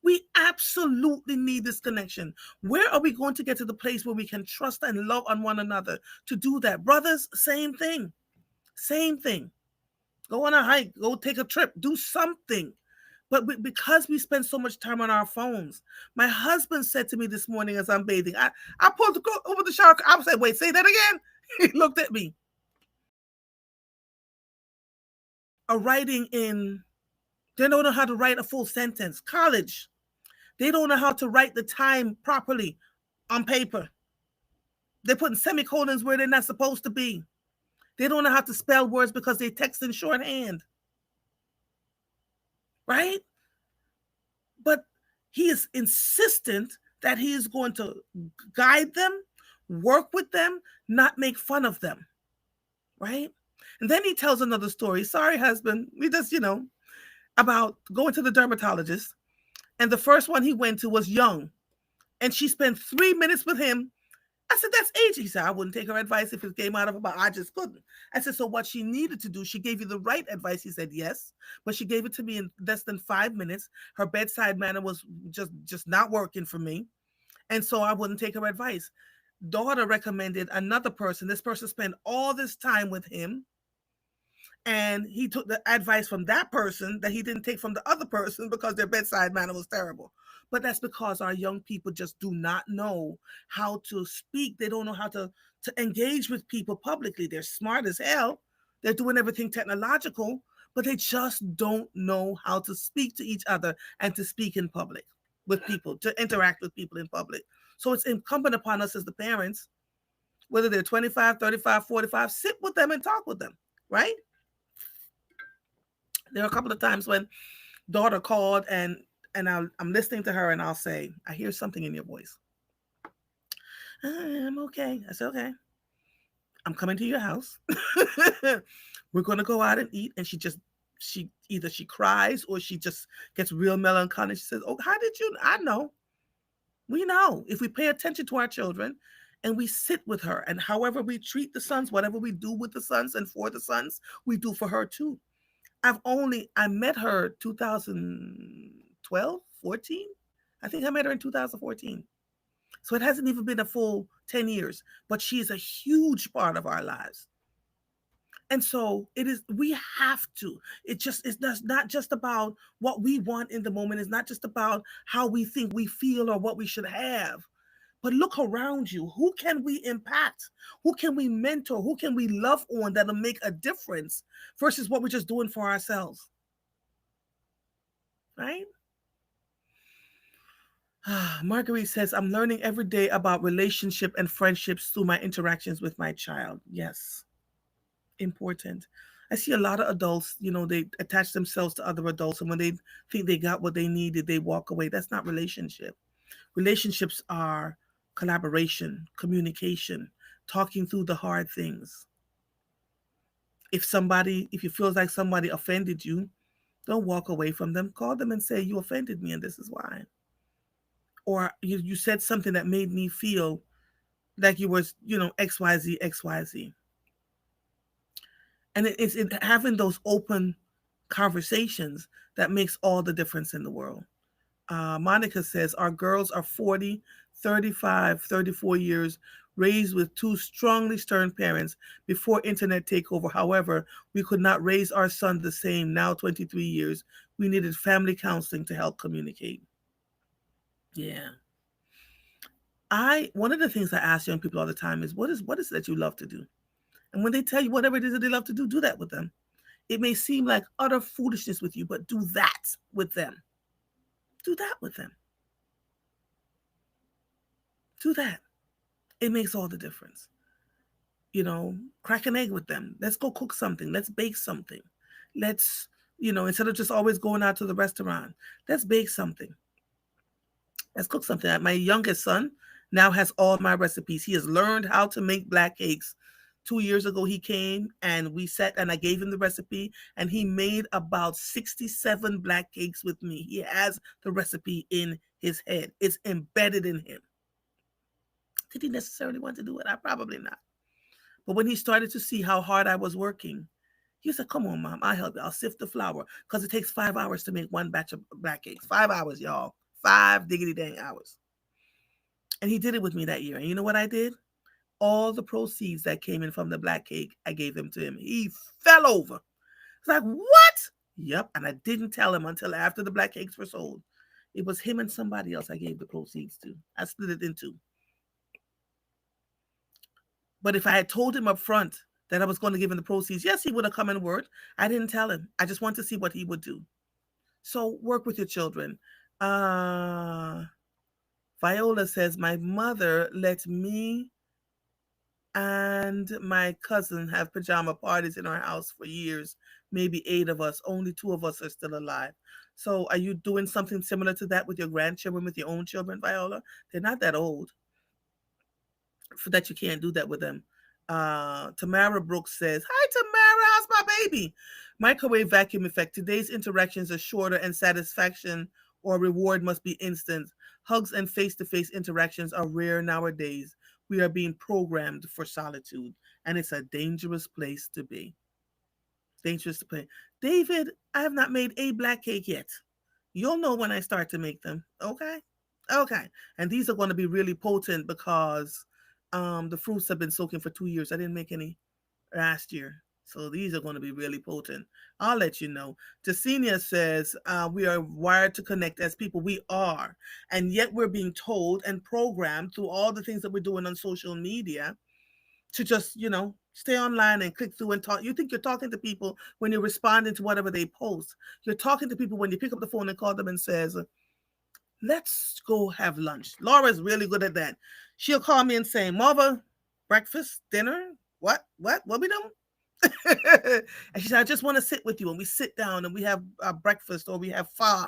We absolutely need this connection. Where are we going to get to the place where we can trust and love on one another to do that? Brothers, same thing. Same thing. Go on a hike, go take a trip, do something. But because we spend so much time on our phones, my husband said to me this morning as I'm bathing, I pulled the over the shower. I said, wait, say that again. He looked at me. A writing in, they don't know how to write a full sentence. College, they don't know how to write the time properly on paper. They're putting semicolons where they're not supposed to be. They don't know how to spell words because they text in shorthand. Right? But he is insistent that he is going to guide them, work with them, not make fun of them. Right? And then he tells another story. Sorry, husband. We just, about going to the dermatologist. And the first one he went to was young. And she spent 3 minutes with him. I said, that's age. He said, I wouldn't take her advice if it came out of her mouth. I just couldn't. I said, so what she needed to do, she gave you the right advice. He said, yes, but she gave it to me in less than 5 minutes. Her bedside manner was just not working for me. And so I wouldn't take her advice. Daughter recommended another person. This person spent all this time with him. And he took the advice from that person that he didn't take from the other person because their bedside manner was terrible. But that's because our young people just do not know how to speak. They don't know how to engage with people publicly. They're smart as hell. They're doing everything technological, but they just don't know how to speak to each other and to speak in public with people, to interact with people in public. So it's incumbent upon us as the parents, whether they're 25, 35, 45, sit with them and talk with them, right? There are a couple of times when daughter called and I'm listening to her and I'll say, I hear something in your voice. I'm okay. I said, okay. I'm coming to your house. We're going to go out and eat. And she either she cries or she just gets real melancholy. She says, oh, how did you? I know. We know if we pay attention to our children and we sit with her and however we treat the sons, whatever we do with the sons and for the sons, we do for her too. I met her 2012, 14. I think I met her in 2014. So it hasn't even been a full 10 years, but she is a huge part of our lives. And so we have to. It's not just about what we want in the moment. It's not just about how we think we feel or what we should have. But look around you. Who can we impact? Who can we mentor? Who can we love on that'll make a difference versus what we're just doing for ourselves? Right? Marguerite says, I'm learning every day about relationship and friendships through my interactions with my child. Yes. Important. I see a lot of adults, they attach themselves to other adults. And when they think they got what they needed, they walk away. That's not relationship. Relationships are collaboration, communication, talking through the hard things. If you feel like somebody offended you, don't walk away from them. Call them and say, you offended me and this is why. Or you said something that made me feel like you were, XYZ, XYZ. And it's having those open conversations that makes all the difference in the world. Monica says, our girls are 40, 35, 34 years, raised with two strongly stern parents before internet takeover. However, we could not raise our son the same, now 23 years. We needed family counseling to help communicate. Yeah. One of the things I ask young people all the time is, what is it that you love to do? And when they tell you whatever it is that they love to do that with them. It may seem like utter foolishness with you, but do that with them. Do that with them. Do that. It makes all the difference. Crack an egg with them. Let's go cook something. Let's bake something. Let's, instead of just always going out to the restaurant, let's bake something. Let's cook something. My youngest son now has all my recipes. He has learned how to make black cakes. 2 years ago, he came and we sat and I gave him the recipe and he made about 67 black cakes with me. He has the recipe in his head. It's embedded in him. Did he necessarily want to do it? Probably not. But when he started to see how hard I was working, he said, come on, Mom, I'll help you. I'll sift the flour because it takes 5 hours to make one batch of black cakes. 5 hours, y'all. 5 diggity dang hours. And he did it with me that year. And you know what I did? All the proceeds that came in from the black cake, I gave them to him. He fell over. It's like, what? Yep. And I didn't tell him until after the black cakes were sold. It was him and somebody else I gave the proceeds to. I split it in two. But if I had told him up front that I was going to give him the proceeds, yes, he would have come and worked. I didn't tell him. I just want to see what he would do. So work with your children. Uh, Viola says, my mother let me and my cousin have pajama parties in our house for years, maybe 8 of us. Only 2 of us are still alive. So are you doing something similar to that with your grandchildren, with your own children, Viola? They're not that old for that you can't do that with them. Tamara Brooks says, hi, Tamara, how's my baby? Microwave vacuum effect. Today's interactions are shorter and satisfaction or reward must be instant. Hugs and face to face interactions are rare nowadays. We are being programmed for solitude, and it's a dangerous place to be. Dangerous to play. David, I have not made a black cake yet. You'll know when I start to make them. Okay. Okay. And these are going to be really potent because the fruits have been soaking for 2 years. I didn't make any last year. So these are going to be really potent. I'll let you know. Jacinia says, we are wired to connect as people. We are. And yet we're being told and programmed through all the things that we're doing on social media to just, stay online and click through and talk. You think you're talking to people when you're responding to whatever they post. You're talking to people when you pick up the phone and call them and says, let's go have lunch. Laura's really good at that. She'll call me and say, Marva, breakfast, dinner, what we doing? And she said, I just want to sit with you. And we sit down and we have breakfast or we have pho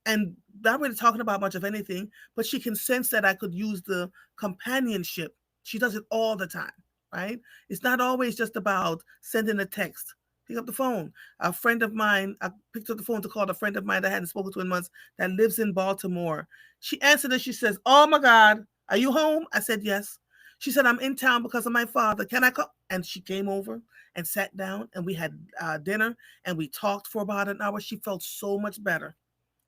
and not really talking about much of anything, but she can sense that I could use the companionship. She does it all the time, right? It's not always just about sending a text. Pick up the phone. A friend of mine, I picked up the phone to call a friend of mine that I hadn't spoken to in months that lives in Baltimore. She answered and she says, oh my God, are you home? I said, yes. She said, I'm in town because of my father. Can I come? And she came over and sat down and we had dinner and we talked for about an hour. She felt so much better,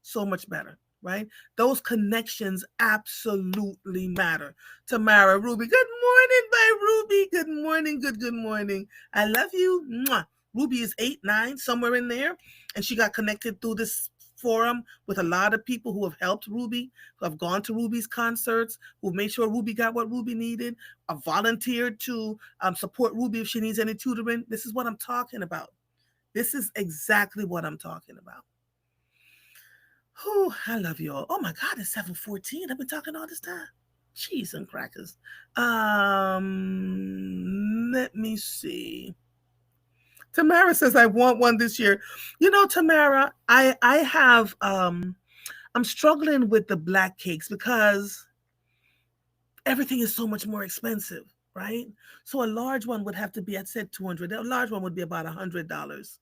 so much better, right? Those connections absolutely matter. Tamara, Ruby, good morning, bye, Ruby. Good morning, good morning. I love you. Mwah. Ruby is 8, 9, somewhere in there, and she got connected through this forum with a lot of people who have helped Ruby, who have gone to Ruby's concerts, who made sure Ruby got what Ruby needed, volunteered to support Ruby if she needs any tutoring. This is what I'm talking about. This is exactly what I'm talking about. Oh, I love you all. Oh my God, it's 7:14. I've been talking all this time. Cheese and crackers. Let me see. Tamara says I want one this year. Tamara, I have I'm struggling with the black cakes because everything is so much more expensive, right? So a large one would have to be, I said 200. A large one would be about $100.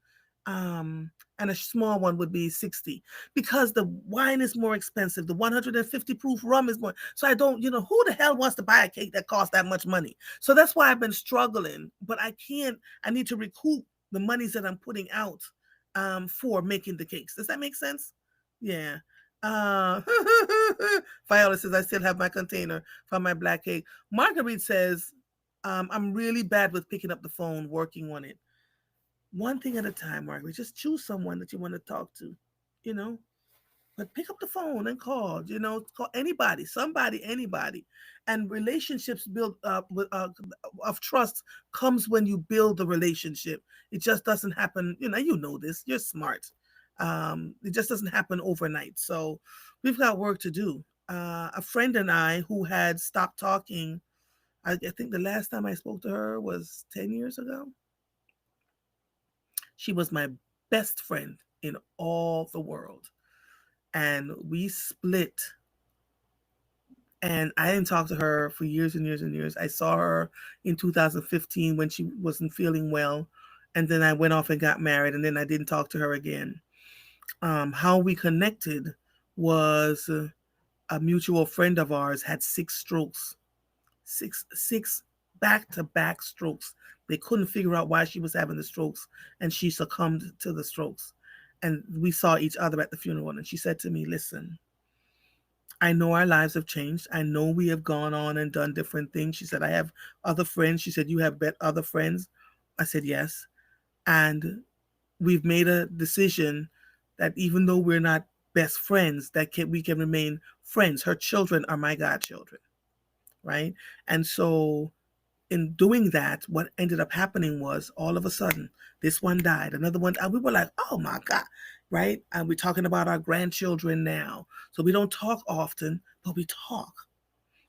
Um, and a small one would be 60 because the wine is more expensive. The 150 proof rum is more. So I don't, who the hell wants to buy a cake that costs that much money? So that's why I've been struggling, but I need to recoup the monies that I'm putting out for making the cakes. Does that make sense? Yeah. Uh, Viola says, I still have my container for my black cake. Marguerite says, I'm really bad with picking up the phone, working on it. One thing at a time, Margaret. Just choose someone that you want to talk to, you know. But pick up the phone and call. Call anybody, somebody, anybody. And relationships build up of trust comes when you build the relationship. It just doesn't happen. You know this. You're smart. It just doesn't happen overnight. So we've got work to do. A friend and I who had stopped talking. I think the last time I spoke to her was 10 years ago. She was my best friend in all the world. And we split. And I didn't talk to her for years and years and years. I saw her in 2015 when she wasn't feeling well. And then I went off and got married. And then I didn't talk to her again. How we connected was a mutual friend of ours had 6 strokes, six back-to-back strokes. They couldn't figure out why she was having the strokes, and she succumbed to the strokes. And we saw each other at the funeral, and she said to me, listen, I know our lives have changed. I know we have gone on and done different things. She said, I have other friends. She said, you have other friends. I said, yes. And we've made a decision that even though we're not best friends, we can remain friends. Her children are my godchildren, right? And so in doing that, what ended up happening was all of a sudden, this one died, another one, and we were like, oh my God, right? And we're talking about our grandchildren now. So we don't talk often, but we talk.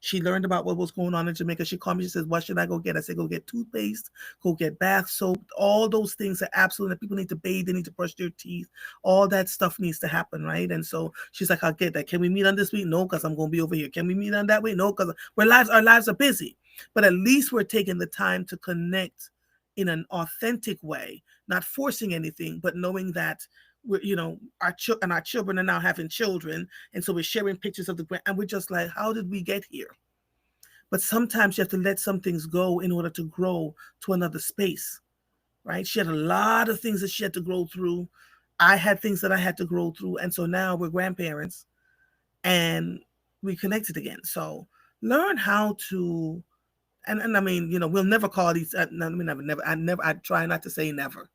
She learned about what was going on in Jamaica. She called me. She says, "What should I go get?" I said, "Go get toothpaste. Go get bath soap. All those things are absolutely. People need to bathe. They need to brush their teeth. All that stuff needs to happen, right?" And so she's like, "I'll get that. Can we meet on this week? No, because I'm going to be over here. Can we meet on that week? No, because our lives are busy. But at least we're taking the time to connect in an authentic way, not forcing anything, but knowing that we're, our children are now having children, and so we're sharing pictures of the grand, and we're just like, how did we get here? But sometimes you have to let some things go in order to grow to another space, right? She had a lot of things that she had to grow through. I had things that I had to grow through. And so now we're grandparents and we connected again. So learn how to, and I mean, we'll never call each, no, I try not to say never.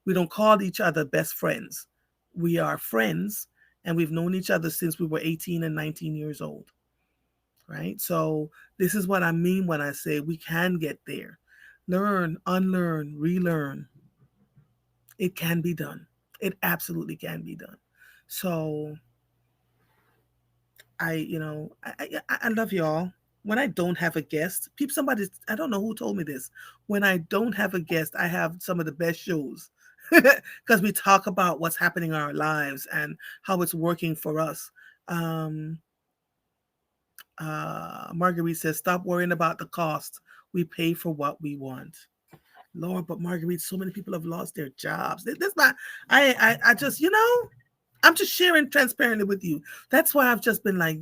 We don't call each other best friends. We are friends and we've known each other since we were 18 and 19 years old. Right? So this is what I mean when I say we can get there. Learn, unlearn, relearn. It can be done. It absolutely can be done. So I love y'all. When I don't have a guest, I don't know who told me this. When I don't have a guest, I have some of the best shows because we talk about what's happening in our lives and how it's working for us. Um, Marguerite says, "Stop worrying about the cost. We pay for what we want." Lord, but Marguerite, so many people have lost their jobs. This my, I just, I'm just sharing transparently with you. That's why I've just been like,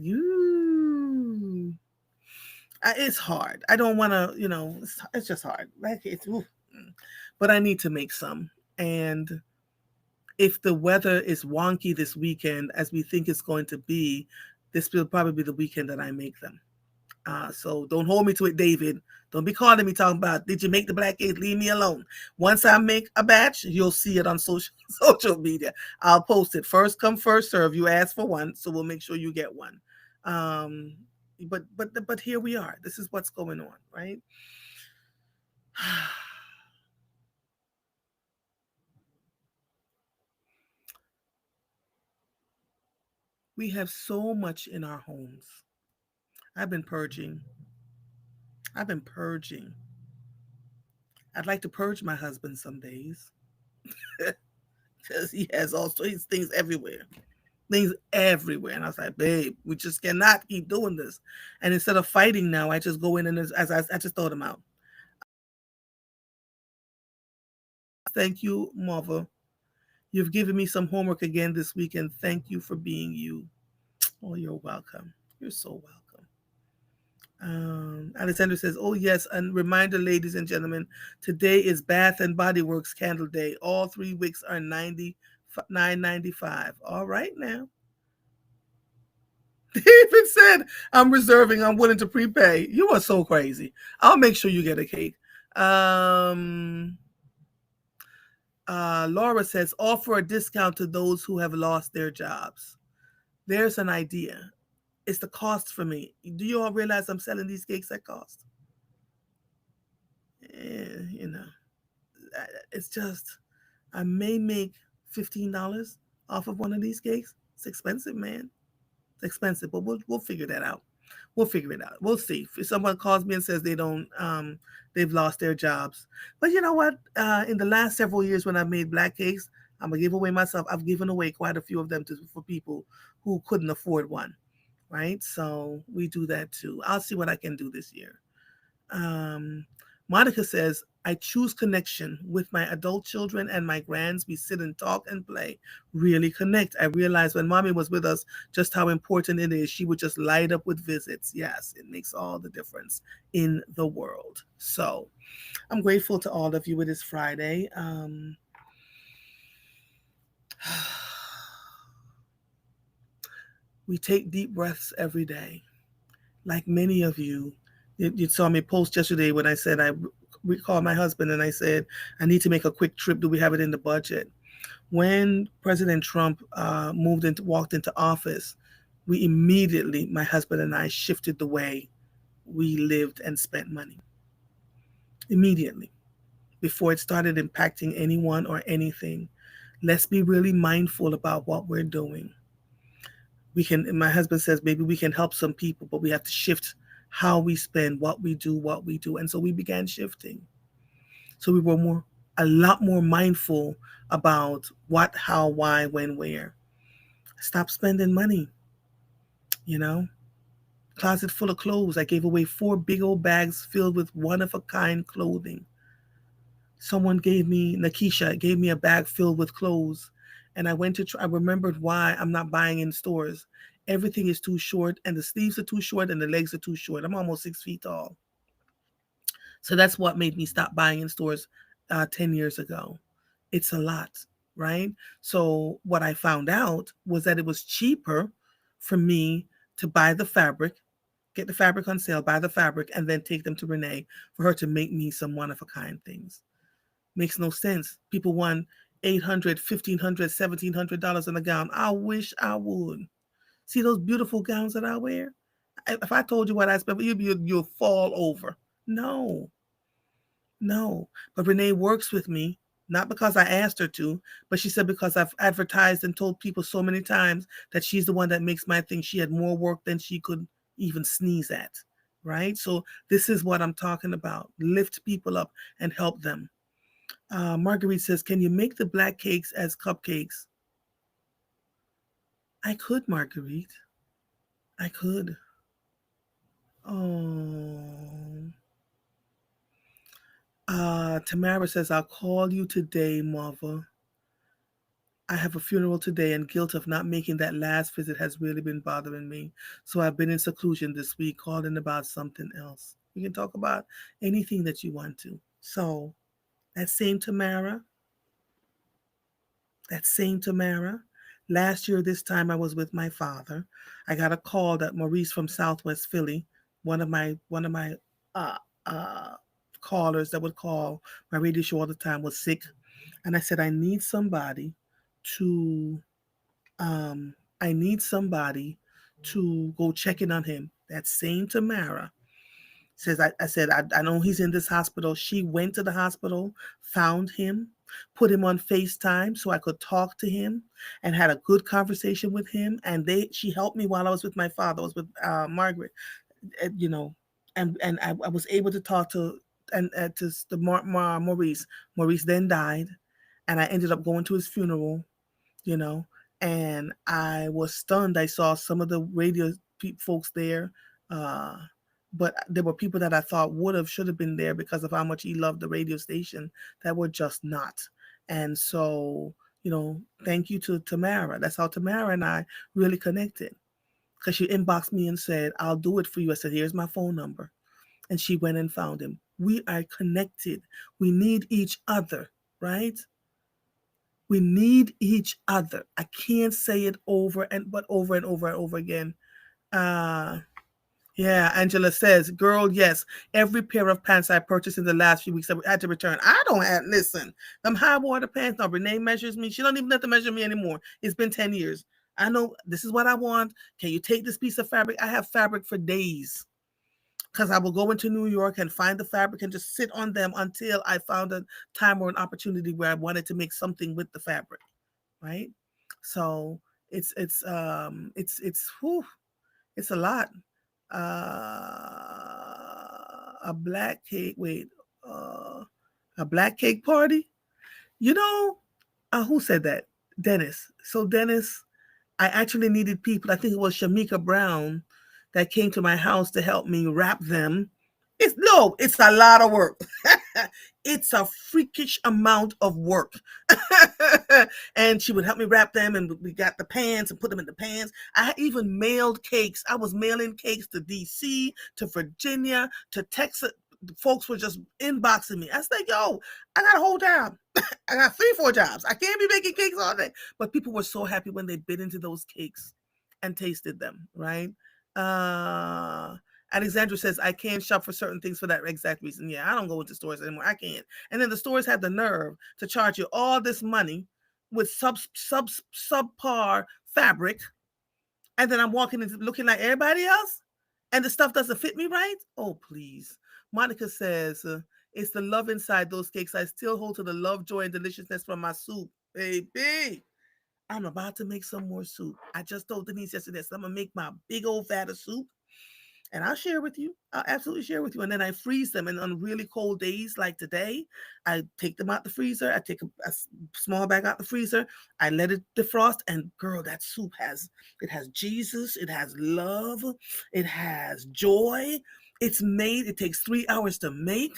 it's hard. I don't want to, it's just hard. Like but I need to make some. And if the weather is wonky this weekend, as we think it's going to be, this will probably be the weekend that I make them. So don't hold me to it, David. Don't be calling me talking about, did you make the black eggs? Leave me alone. Once I make a batch, you'll see it on social media. I'll post it. First come, first serve. You ask for one, so we'll make sure you get one. But here we are. This is what's going on, right? We have so much in our homes. I've been purging. I've been purging. I'd like to purge my husband some days because he has his things everywhere. Things everywhere. And I was like, babe, we just cannot keep doing this. And instead of fighting now, I just go in and I just throw them out. Thank you, Marva. You've given me some homework again this weekend. Thank you for being you. Oh, you're welcome. You're so welcome. Alexander says, "Oh yes, and reminder, ladies and gentlemen, today is Bath and Body Works Candle Day. All 3 weeks are $9.95. All right now." David said, "I'm reserving. I'm willing to prepay." You are so crazy. I'll make sure you get a cake. Laura says, "Offer a discount to those who have lost their jobs." There's an idea. It's the cost for me. Do you all realize I'm selling these cakes at cost? You know, it's just, I may make $15 off of one of these cakes. It's expensive, man. It's expensive, but we'll figure that out. We'll figure it out. We'll see. If someone calls me and says they've lost their jobs, but you know what? In the last several years, when I've made black cakes, I'm gonna give away myself. I've given away quite a few of them for people who couldn't afford one, right? So we do that too. I'll see what I can do this year. Um, Monica says, "I choose connection with my adult children and my grands. We sit and talk and play, really connect. I realized when mommy was with us just how important it is. She would just light up with visits." Yes, it makes all the difference in the world. So I'm grateful to all of you. It is Friday. We take deep breaths every day. Like many of you, you saw me post yesterday when I said I called my husband and I said, I need to make a quick trip. Do we have it in the budget? When President Trump walked into office, we immediately, my husband and I, shifted the way we lived and spent money immediately before it started impacting anyone or anything. Let's be really mindful about what we're doing. We can, my husband says, maybe we can help some people, but we have to shift how we spend, what we do, what we do. And so we began shifting. So we were a lot more mindful about what, how, why, when, where. Stop spending money, you know? Closet full of clothes. I gave away 4 big old bags filled with one of a kind clothing. Nakisha gave me a bag filled with clothes. And I went to try, I remembered why I'm not buying in stores. Everything is too short, and the sleeves are too short, and the legs are too short. I'm almost 6 feet tall. So that's what made me stop buying in stores 10 years ago. It's a lot, right? So what I found out was that it was cheaper for me to buy the fabric, get the fabric on sale, buy the fabric, and then take them to Renee for her to make me some one of a kind things. Makes no sense. People want $800, $1,500, $1,700 in a gown. I wish I would. See those beautiful gowns that I wear? If I told you what I spent, you'll fall over. No, no. But Renee works with me, not because I asked her to, but she said because I've advertised and told people so many times that she's the one that makes my thing. She had more work than she could even sneeze at, right? So this is what I'm talking about. Lift people up and help them. Marguerite says, can you make the black cakes as cupcakes? I could, Marguerite. I could. Oh. Tamara says, I'll call you today, Marva. I have a funeral today, and guilt of not making that last visit has really been bothering me. So I've been in seclusion this week, calling about something else. You can talk about anything that you want to. So that same Tamara, last year this time I was with my father. I got a call that Maurice from Southwest Philly, one of my uh, uh, callers that would call my radio show all the time, was sick, and I said to um, I need somebody to go check in on him. That same Tamara says, I said, I know he's in this hospital. She went to the hospital, found him, put him on FaceTime so I could talk to him and had a good conversation with him. And she helped me while I was with my father. I was with Margaret, you know, and I was able to talk to the Maurice. Maurice then died, and I ended up going to his funeral, you know, and I was stunned. I saw some of the radio folks there, uh, but there were people that I thought should have been there because of how much he loved the radio station that were just not. And so, thank you to Tamara. That's how Tamara and I really connected, because she inboxed me and said, I'll do it for you. I said, here's my phone number. And she went and found him. We are connected. We need each other, right? We need each other. I can't say it over and over again. Uh yeah, Angela says, girl, yes, every pair of pants I purchased in the last few weeks I had to return. I don't have, listen, them high water pants. Now Renee measures me. She don't even have to measure me anymore. It's been 10 years. I know this is what I want. Can you take this piece of fabric? I have fabric for days, because I will go into New York and find the fabric and just sit on them until I found a time or an opportunity where I wanted to make something with the fabric, right? So whew, it's a lot. A black cake. Wait, uh, a black cake party. You know, who said that? Dennis. So Dennis, I actually needed people. I think it was Shamika Brown that came to my house to help me wrap them. It's a lot of work. It's a freakish amount of work. And she would help me wrap them, and we got the pans and put them in the pans. I even mailed cakes. I was mailing cakes to DC, to Virginia, to Texas. Folks were just inboxing me. I was like, yo, I got a whole job. I got 3, 4 jobs. I can't be making cakes all day. But people were so happy when they bit into those cakes and tasted them, right? Uh, Alexandra says, I can't shop for certain things for that exact reason. Yeah, I don't go into stores anymore. I can't. And then the stores have the nerve to charge you all this money with subpar fabric, and then I'm walking and looking like everybody else, and the stuff doesn't fit me right. Oh, please. Monica says, it's the love inside those cakes. I still hold to the love, joy, and deliciousness from my soup. Baby, I'm about to make some more soup. I just told Denise yesterday, so I'm going to make my big old vat of soup, and I'll share with you. I'll absolutely share with you. And then I freeze them. And on really cold days like today, I take them out the freezer. I take a small bag out the freezer. I let it defrost. And girl, that soup has Jesus. It has love. It has joy. It's made. It takes 3 hours to make.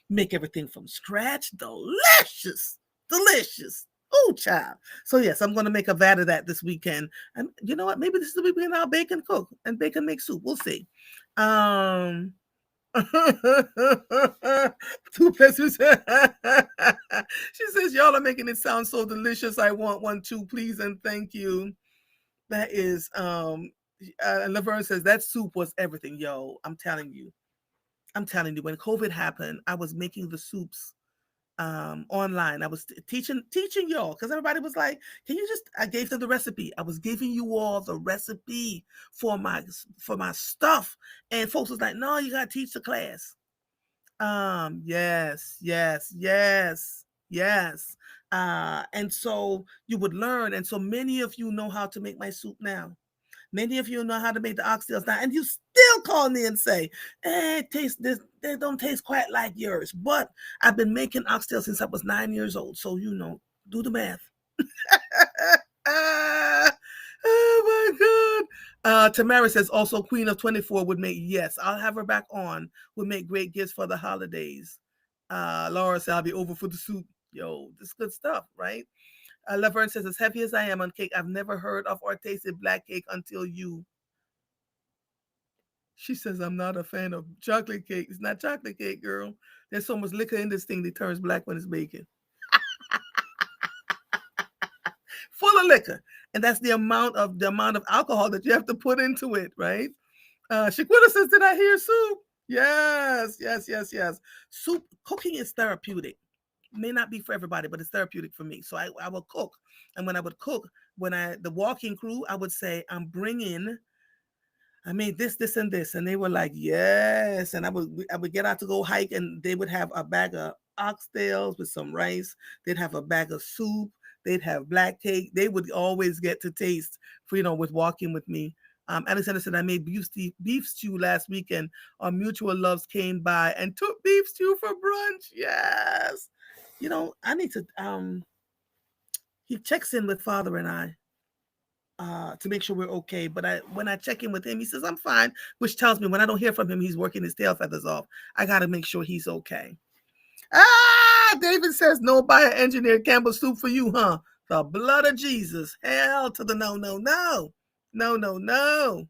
Make everything from scratch. Delicious. Delicious. Oh, child. So yes, I'm going to make a vat of that this weekend. And you know what? Maybe this is the weekend I'll bake and cook and bake and make soup. We'll see. Two pesos. She says, y'all are making it sound so delicious. I want one too, please and thank you. That is Laverne says that soup was everything. Yo, I'm telling you, when COVID happened, I was making the soups online. I was teaching y'all, because everybody was like, can you just, I gave them the recipe. I was giving you all the recipe for my stuff, and folks was like, no, you gotta teach the class. Yes, yes, yes, yes. And so you would learn, and so many of you know how to make my soup now. Many of you know how to make the oxtails now, and you still call me and say, it tastes this, they don't taste quite like yours. But I've been making oxtails since I was 9 years old. So, do the math. Oh my God. Tamara says also Queen of 24 would make, yes, I'll have her back on, would make great gifts for the holidays. Laura said, I'll be over for the soup. Yo, this good stuff, right? Laverne says, as heavy as I am on cake, I've never heard of or tasted black cake until you. She says, I'm not a fan of chocolate cake. It's not chocolate cake, girl. There's so much liquor in this thing that turns black when it's baking. Full of liquor. And that's the amount of alcohol that you have to put into it, right? Shaquita says, did I hear soup? Yes, yes, yes, yes. Soup, cooking is therapeutic. May not be for everybody, but it's therapeutic for me. So I will cook. And when I would cook, the walking crew, I would say, I made this, this, and this. And they were like, yes. And I would get out to go hike, and they would have a bag of oxtails with some rice. They'd have a bag of soup. They'd have black cake. They would always get to taste, with walking with me. Alexander said, I made beef stew last weekend. Our mutual loves came by and took beef stew for brunch. Yes. I need to, he checks in with Father and I to make sure we're okay. But when I check in with him, he says, I'm fine, which tells me when I don't hear from him, he's working his tail feathers off. I got to make sure he's okay. David says, no bioengineered Campbell soup for you, huh? The blood of Jesus. Hell to the no, no, no. No, no, no.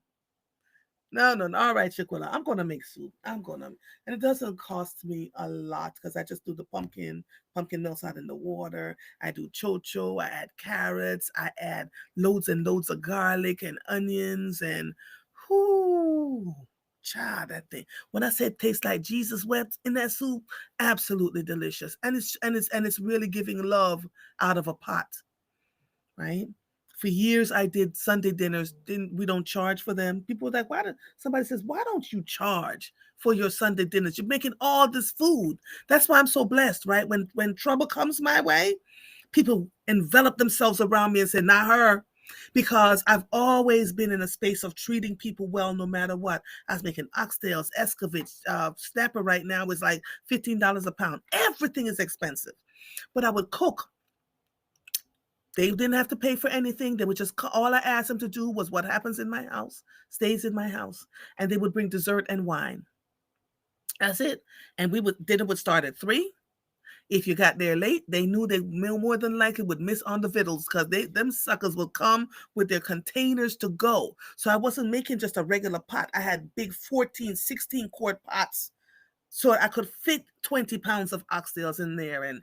No, no, no. All right, Shaquilla. I'm going to make soup. And it doesn't cost me a lot because I just do the pumpkin melts out in the water. I do chocho. I add carrots. I add loads and loads of garlic and onions, and whoo, child, that thing. When I said tastes like Jesus wept in that soup, absolutely delicious. And it's really giving love out of a pot, right? For years, I did Sunday dinners. We don't charge for them. People were like, somebody says, why don't you charge for your Sunday dinners? You're making all this food. That's why I'm so blessed, right? When trouble comes my way, people envelop themselves around me and say, not her. Because I've always been in a space of treating people well no matter what. I was making oxtails, escovitch, snapper right now is like $15 a pound. Everything is expensive. But I would cook. They didn't have to pay for anything. They would just, all I asked them to do was what happens in my house stays in my house. And they would bring dessert and wine. That's it. And dinner would start at 3. If you got there late, they knew they more than likely would miss on the victuals, because them suckers would come with their containers to go. So I wasn't making just a regular pot. I had big 14, 16 quart pots. So I could fit 20 pounds of oxtails in there, and,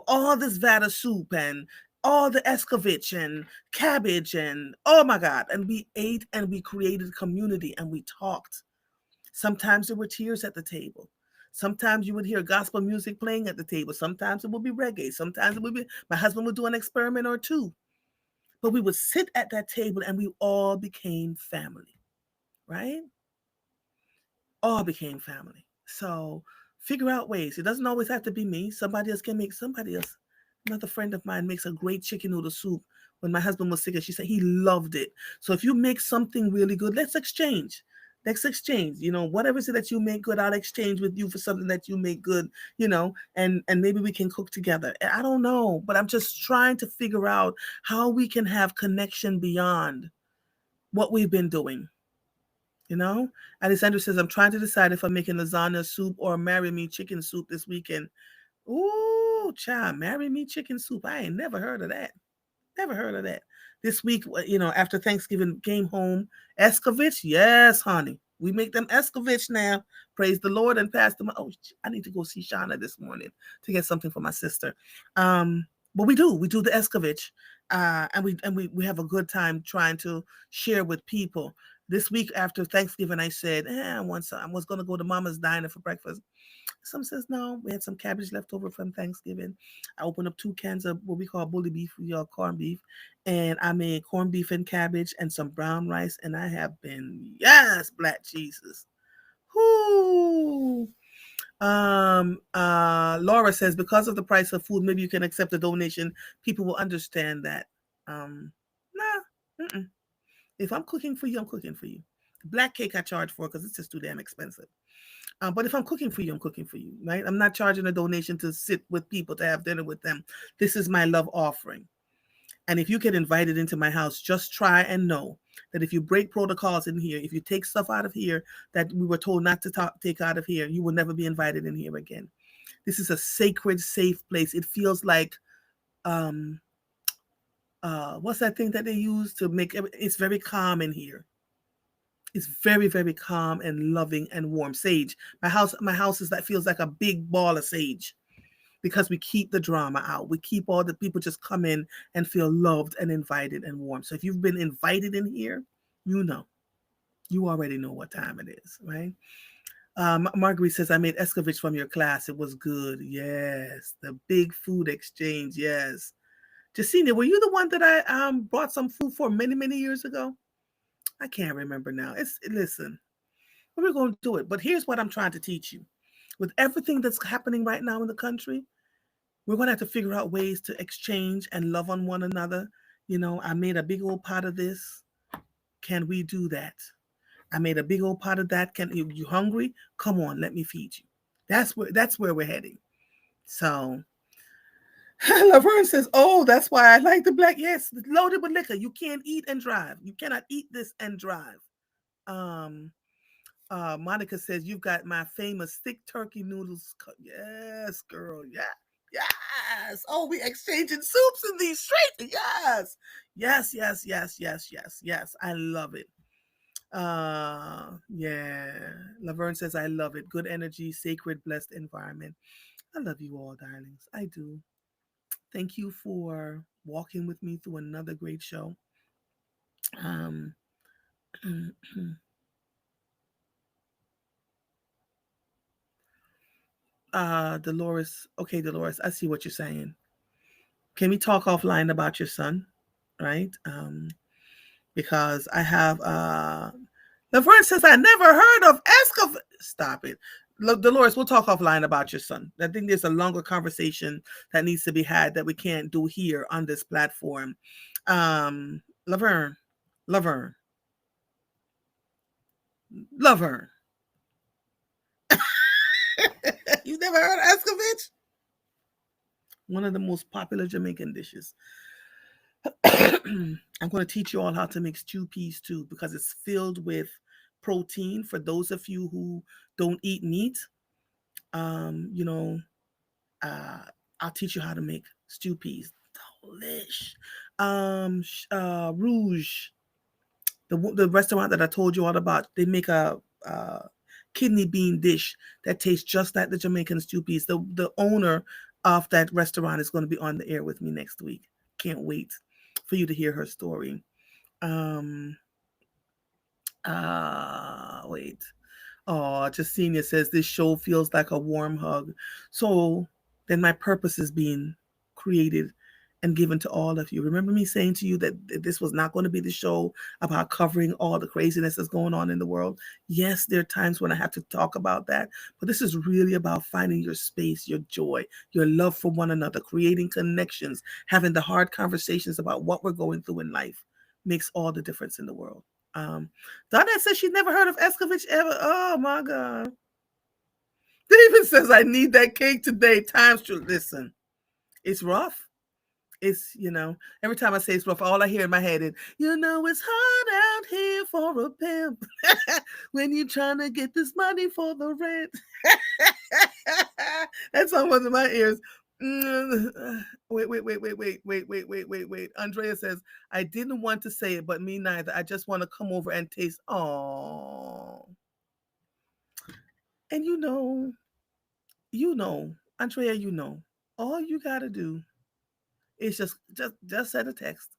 all this vat of soup and all the escovitch and cabbage, and oh my God. And we ate and we created community and we talked. Sometimes there were tears at the table. Sometimes you would hear gospel music playing at the table. Sometimes it would be reggae. Sometimes it would be my husband would do an experiment or two. But we would sit at that table and we all became family, right? All became family. So figure out ways. It doesn't always have to be me. Somebody else can make somebody else. Another friend of mine makes a great chicken noodle soup. When my husband was sick, and she said he loved it. So if you make something really good, let's exchange. Let's exchange. Whatever it is that you make good, I'll exchange with you for something that you make good. And maybe we can cook together. I don't know, but I'm just trying to figure out how we can have connection beyond what we've been doing. You know, Alessandro says, I'm trying to decide if I'm making lasagna soup or marry me chicken soup this weekend. Ooh, child, marry me chicken soup. I ain't never heard of that. Never heard of that. This week, after Thanksgiving, came home. Escovitch? Yes, honey. We make them escovitch now. Praise the Lord and pass them. Oh, I need to go see Shauna this morning to get something for my sister. Um, but we do the escovitch. And we have a good time trying to share with people. This week after Thanksgiving, I said, I was going to go to Mama's Diner for breakfast. Some says no. We had some cabbage left over from Thanksgiving. I opened up 2 cans of what we call bully beef, corned beef, and I made corned beef and cabbage and some brown rice. And I have been, yes, black Jesus. Whoo. Laura says, because of the price of food, maybe you can accept a donation. People will understand that. Nah. Mm-mm. If I'm cooking for you, I'm cooking for you. Black cake I charge for because it's just too damn expensive. But if I'm cooking for you, I'm cooking for you, right? I'm not charging a donation to sit with people to have dinner with them. This is my love offering. And if you get invited into my house, just try and know that if you break protocols in here, if you take stuff out of here that we were told not to take out of here, you will never be invited in here again. This is a sacred, safe place. It feels like, what's that thing that they use to make it's very calm in here. It's very, very calm and loving and warm. Sage. My house is that feels like a big ball of sage because we keep the drama out. We keep all the people just come in and feel loved and invited and warm. So if you've been invited in here, you know. You already know what time it is, right? Marguerite says, I made escovitch from your class. It was good. Yes. The big food exchange. Yes. Jacinia, were you the one that I brought some food for many, many years ago? I can't remember now. Listen, we're going to do it. But here's what I'm trying to teach you. With everything that's happening right now in the country, we're going to have to figure out ways to exchange and love on one another. I made a big old pot of this. Can we do that? I made a big old pot of that. Can you hungry? Come on, let me feed you. That's where we're heading. So Laverne says, "Oh, that's why I like the black. Yes, loaded with liquor. You can't eat and drive. You cannot eat this and drive." Um, Monica says, "You've got my famous thick turkey noodles." Yes, girl. Yeah. Yes. Oh, we exchanging soups in these streets. Yes. Yes, yes, yes, yes, yes, yes. I love it. Yeah. Laverne says, I love it. Good energy, sacred, blessed environment. I love you all, darlings. I do. Thank you for walking with me through another great show. Um, Dolores. Okay, Dolores, I see what you're saying. Can we talk offline about your son? Right? Because I have Laverne says I never heard of Escov. Stop it. Dolores, we'll talk offline about your son. I think there's a longer conversation that needs to be had that we can't do here on this platform. Laverne, Laverne, Laverne. You never heard of Escovitch? One of the most popular Jamaican dishes. I'm going to teach you all how to make stew peas too, because it's filled with protein for those of you who don't eat meat. Um, you know, uh, I'll teach you how to make stew peas. Delish. Rouge, the restaurant that I told you all about, they make a kidney bean dish that tastes just like the Jamaican stew peas. The owner of that restaurant is going to be on the air with me next week. Can't wait for you to hear her story. Um, wait. Oh, Justine says this show feels like a warm hug. So then my purpose is being created and given to all of you. Remember me saying to you that this was not going to be the show about covering all the craziness that's going on in the world. Yes, there are times when I have to talk about that, but this is really about finding your space, your joy, your love for one another, creating connections, having the hard conversations about what we're going through in life makes all the difference in the world. Um, Donette says she never heard of Escovitch ever. Oh my God. David says I need that cake today. Times to listen. It's rough. It's, every time I say it's rough, all I hear in my head is, it's hard out here for a pimp when you're trying to get this money for the rent. That's on one of my ears. Wait. Andrea says, I didn't want to say it, but me neither. I just want to come over and taste. Oh. And Andrea, all you gotta do is just send a text.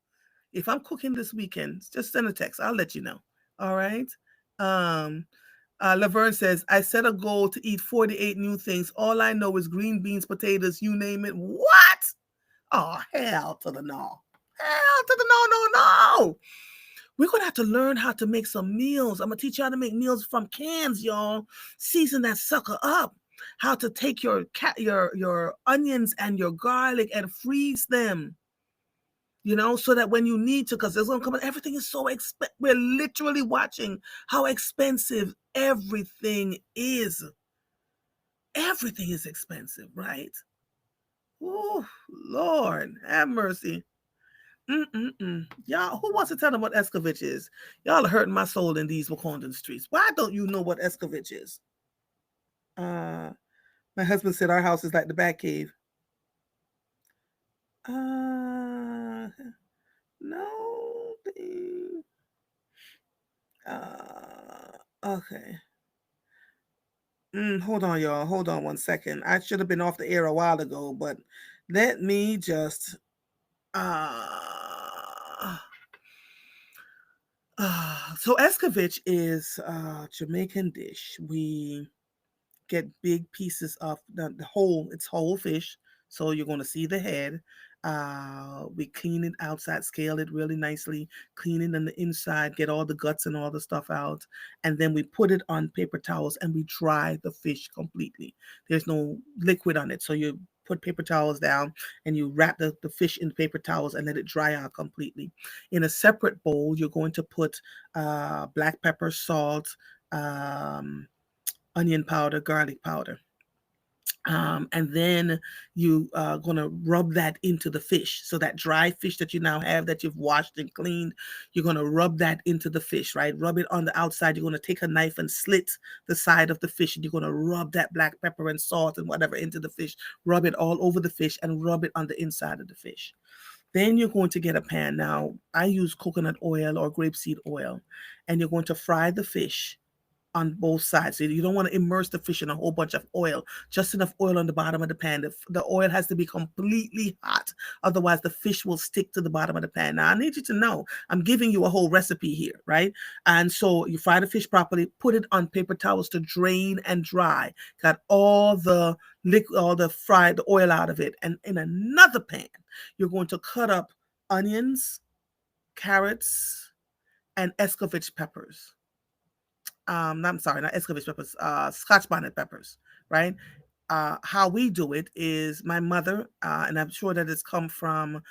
If I'm cooking this weekend, just send a text. I'll let you know. All right. Um, Laverne says, I set a goal to eat 48 new things. All I know is green beans, potatoes, you name it. What? Oh, hell to the no. Hell to the no. We're going to have to learn how to make some meals. I'm going to teach you how to make meals from cans, y'all. Season that sucker up. How to take your onions and your garlic and freeze them, so that when you need to, because there's going to come, everything is so expensive. We're literally watching how expensive everything is. Everything is expensive, right? Oh, Lord, have mercy. Y'all, who wants to tell them what Escovitch is? Y'all are hurting my soul in these Wakandan streets. Why don't you know what Escovitch is? My husband said our house is like the Bat Cave. No. Okay. Hold on, y'all. Hold on one second. I should have been off the air a while ago, but let me just. So escovitch is a Jamaican dish. We get big pieces of it's whole fish. So you're going to see the head. We clean it outside, scale it really nicely, clean it on the inside, get all the guts and all the stuff out. And then we put it on paper towels and we dry the fish completely. There's no liquid on it. So you put paper towels down and you wrap the fish in paper towels and let it dry out completely. In a separate bowl, you're going to put black pepper, salt, onion powder, garlic powder. And then you are going to rub that into the fish. So that dry fish that you now have that you've washed and cleaned, you're going to rub that into the fish, right? Rub it on the outside. You're going to take a knife and slit the side of the fish, and you're going to rub that black pepper and salt and whatever into the fish. Rub it all over the fish and rub it on the inside of the fish. Then you're going to get a pan. Now, I use coconut oil or grapeseed oil, and you're going to fry the fish on both sides. So you don't want to immerse the fish in a whole bunch of oil, just enough oil on the bottom of the pan. The oil has to be completely hot. Otherwise, the fish will stick to the bottom of the pan. Now, I need you to know, I'm giving you a whole recipe here, right? And so you fry the fish properly, put it on paper towels to drain and dry. Got all the liquid, all the fried the oil out of it. And in another pan, you're going to cut up onions, carrots, and escovitch peppers. I'm sorry, not escovitch peppers, Scotch bonnet peppers, right? How we do it is my mother, and I'm sure that it's come from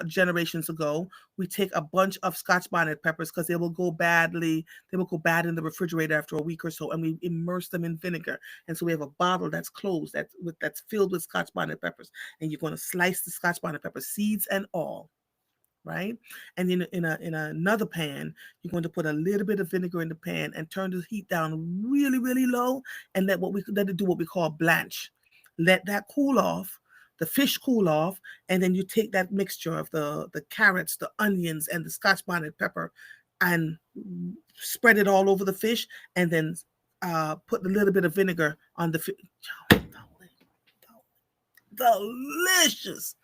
generations ago. We take a bunch of Scotch bonnet peppers because they will go badly. They will go bad in the refrigerator after a week or so, and we immerse them in vinegar. And so we have a bottle that's closed that's filled with Scotch bonnet peppers, and you're going to slice the Scotch bonnet pepper seeds and all, right? And then in another pan, you're going to put a little bit of vinegar in the pan and turn the heat down really, really low, and let it do what we call blanch. Let that cool off, the fish cool off, and then you take that mixture of the carrots, the onions, and the Scotch bonnet pepper, and spread it all over the fish, and then put a little bit of vinegar on the fish. Delicious,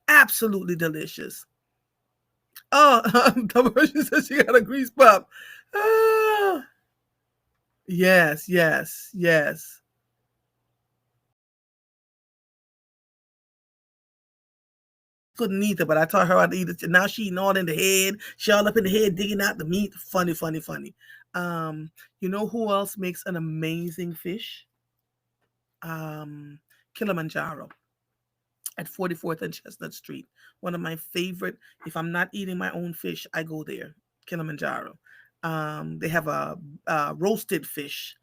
absolutely delicious. Oh, the version says she got a grease pop. Ah. Yes, yes, yes. Couldn't eat it, but I taught her how to eat it. Now she eating all in the head. She all up in the head, digging out the meat. Funny, funny, funny. You know who else makes an amazing fish? Kilimanjaro at 44th and Chestnut Street. One of my favorite. If I'm not eating my own fish, I go there. Kilimanjaro. They have a roasted fish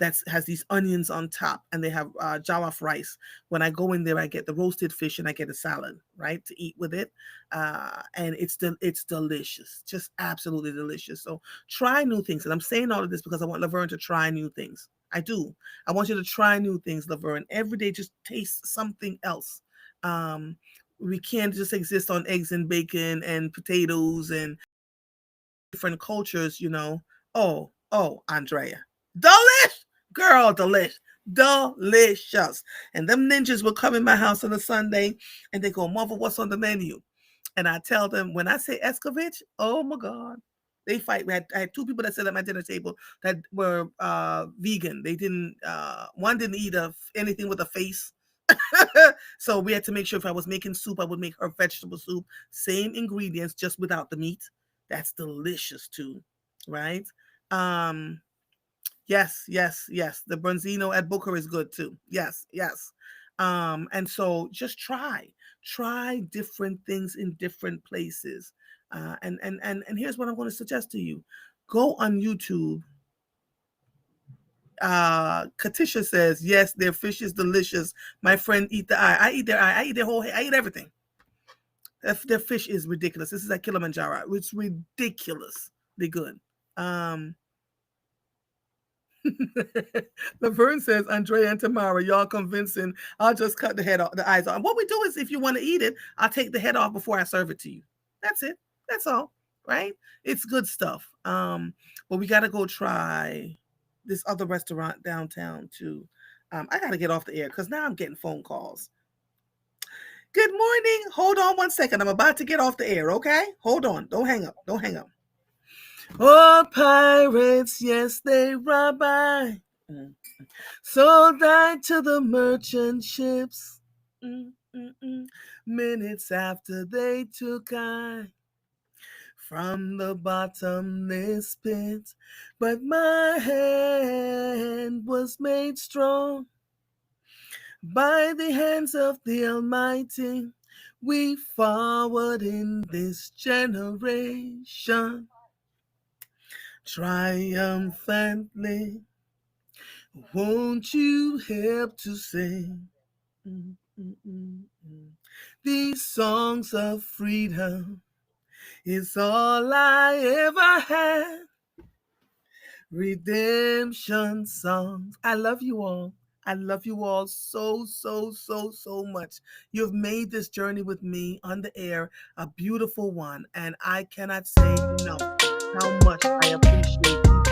that has these onions on top, and they have jollof rice. When I go in there, I get the roasted fish and I get a salad, right, to eat with it, and it's delicious, just absolutely delicious. So try new things, and I'm saying all of this because I want Laverne to try new things. I do. I want you to try new things, Laverne. Every day, just taste something else. Um, we can't just exist on eggs and bacon and potatoes and different cultures, you know. Oh, Andrea. Delish! Girl, delish. Delicious. And them ninjas will come in my house on a Sunday and they go, Mother, what's on the menu? And I tell them, when I say Escovitch, oh my God. They fight. I had two people that sat at my dinner table that were vegan. They didn't, one didn't eat anything with a face. So we had to make sure if I was making soup, I would make her vegetable soup. Same ingredients, just without the meat. That's delicious too, right? Um, yes, yes, yes. The Bronzino at Booker is good too. Yes, yes. And so just try different things in different places. And here's what I'm going to suggest to you: go on YouTube. Katisha says, yes, their fish is delicious. My friend eat the eye. I eat their eye. I eat their whole head. I eat everything. Their fish is ridiculous. This is at Kilimanjaro. It's ridiculously good. Um, Laverne says, Andrea and Tamara, y'all convincing. I'll just cut the head off, the eyes off. What we do is, if you want to eat it, I'll take the head off before I serve it to you. That's it. That's all. Right? It's good stuff. But we got to go try this other restaurant downtown too. I got to get off the air because now I'm getting phone calls. Good morning. Hold on one second. I'm about to get off the air. Okay? Hold on. Don't hang up. Don't hang up. Oh, pirates, yes, they rob I. Sold I to the merchant ships. Mm, mm, mm. Minutes after they took I from the bottomless pit, but my hand was made strong by the hands of the Almighty. We forward in this generation triumphantly. Won't you help to sing? Mm, mm, mm, mm. These songs of freedom is all I ever had. Redemption songs. I love you all. I love you all so, so, so, so much. You've made this journey with me on the air a beautiful one, and I cannot say enough how much I appreciate each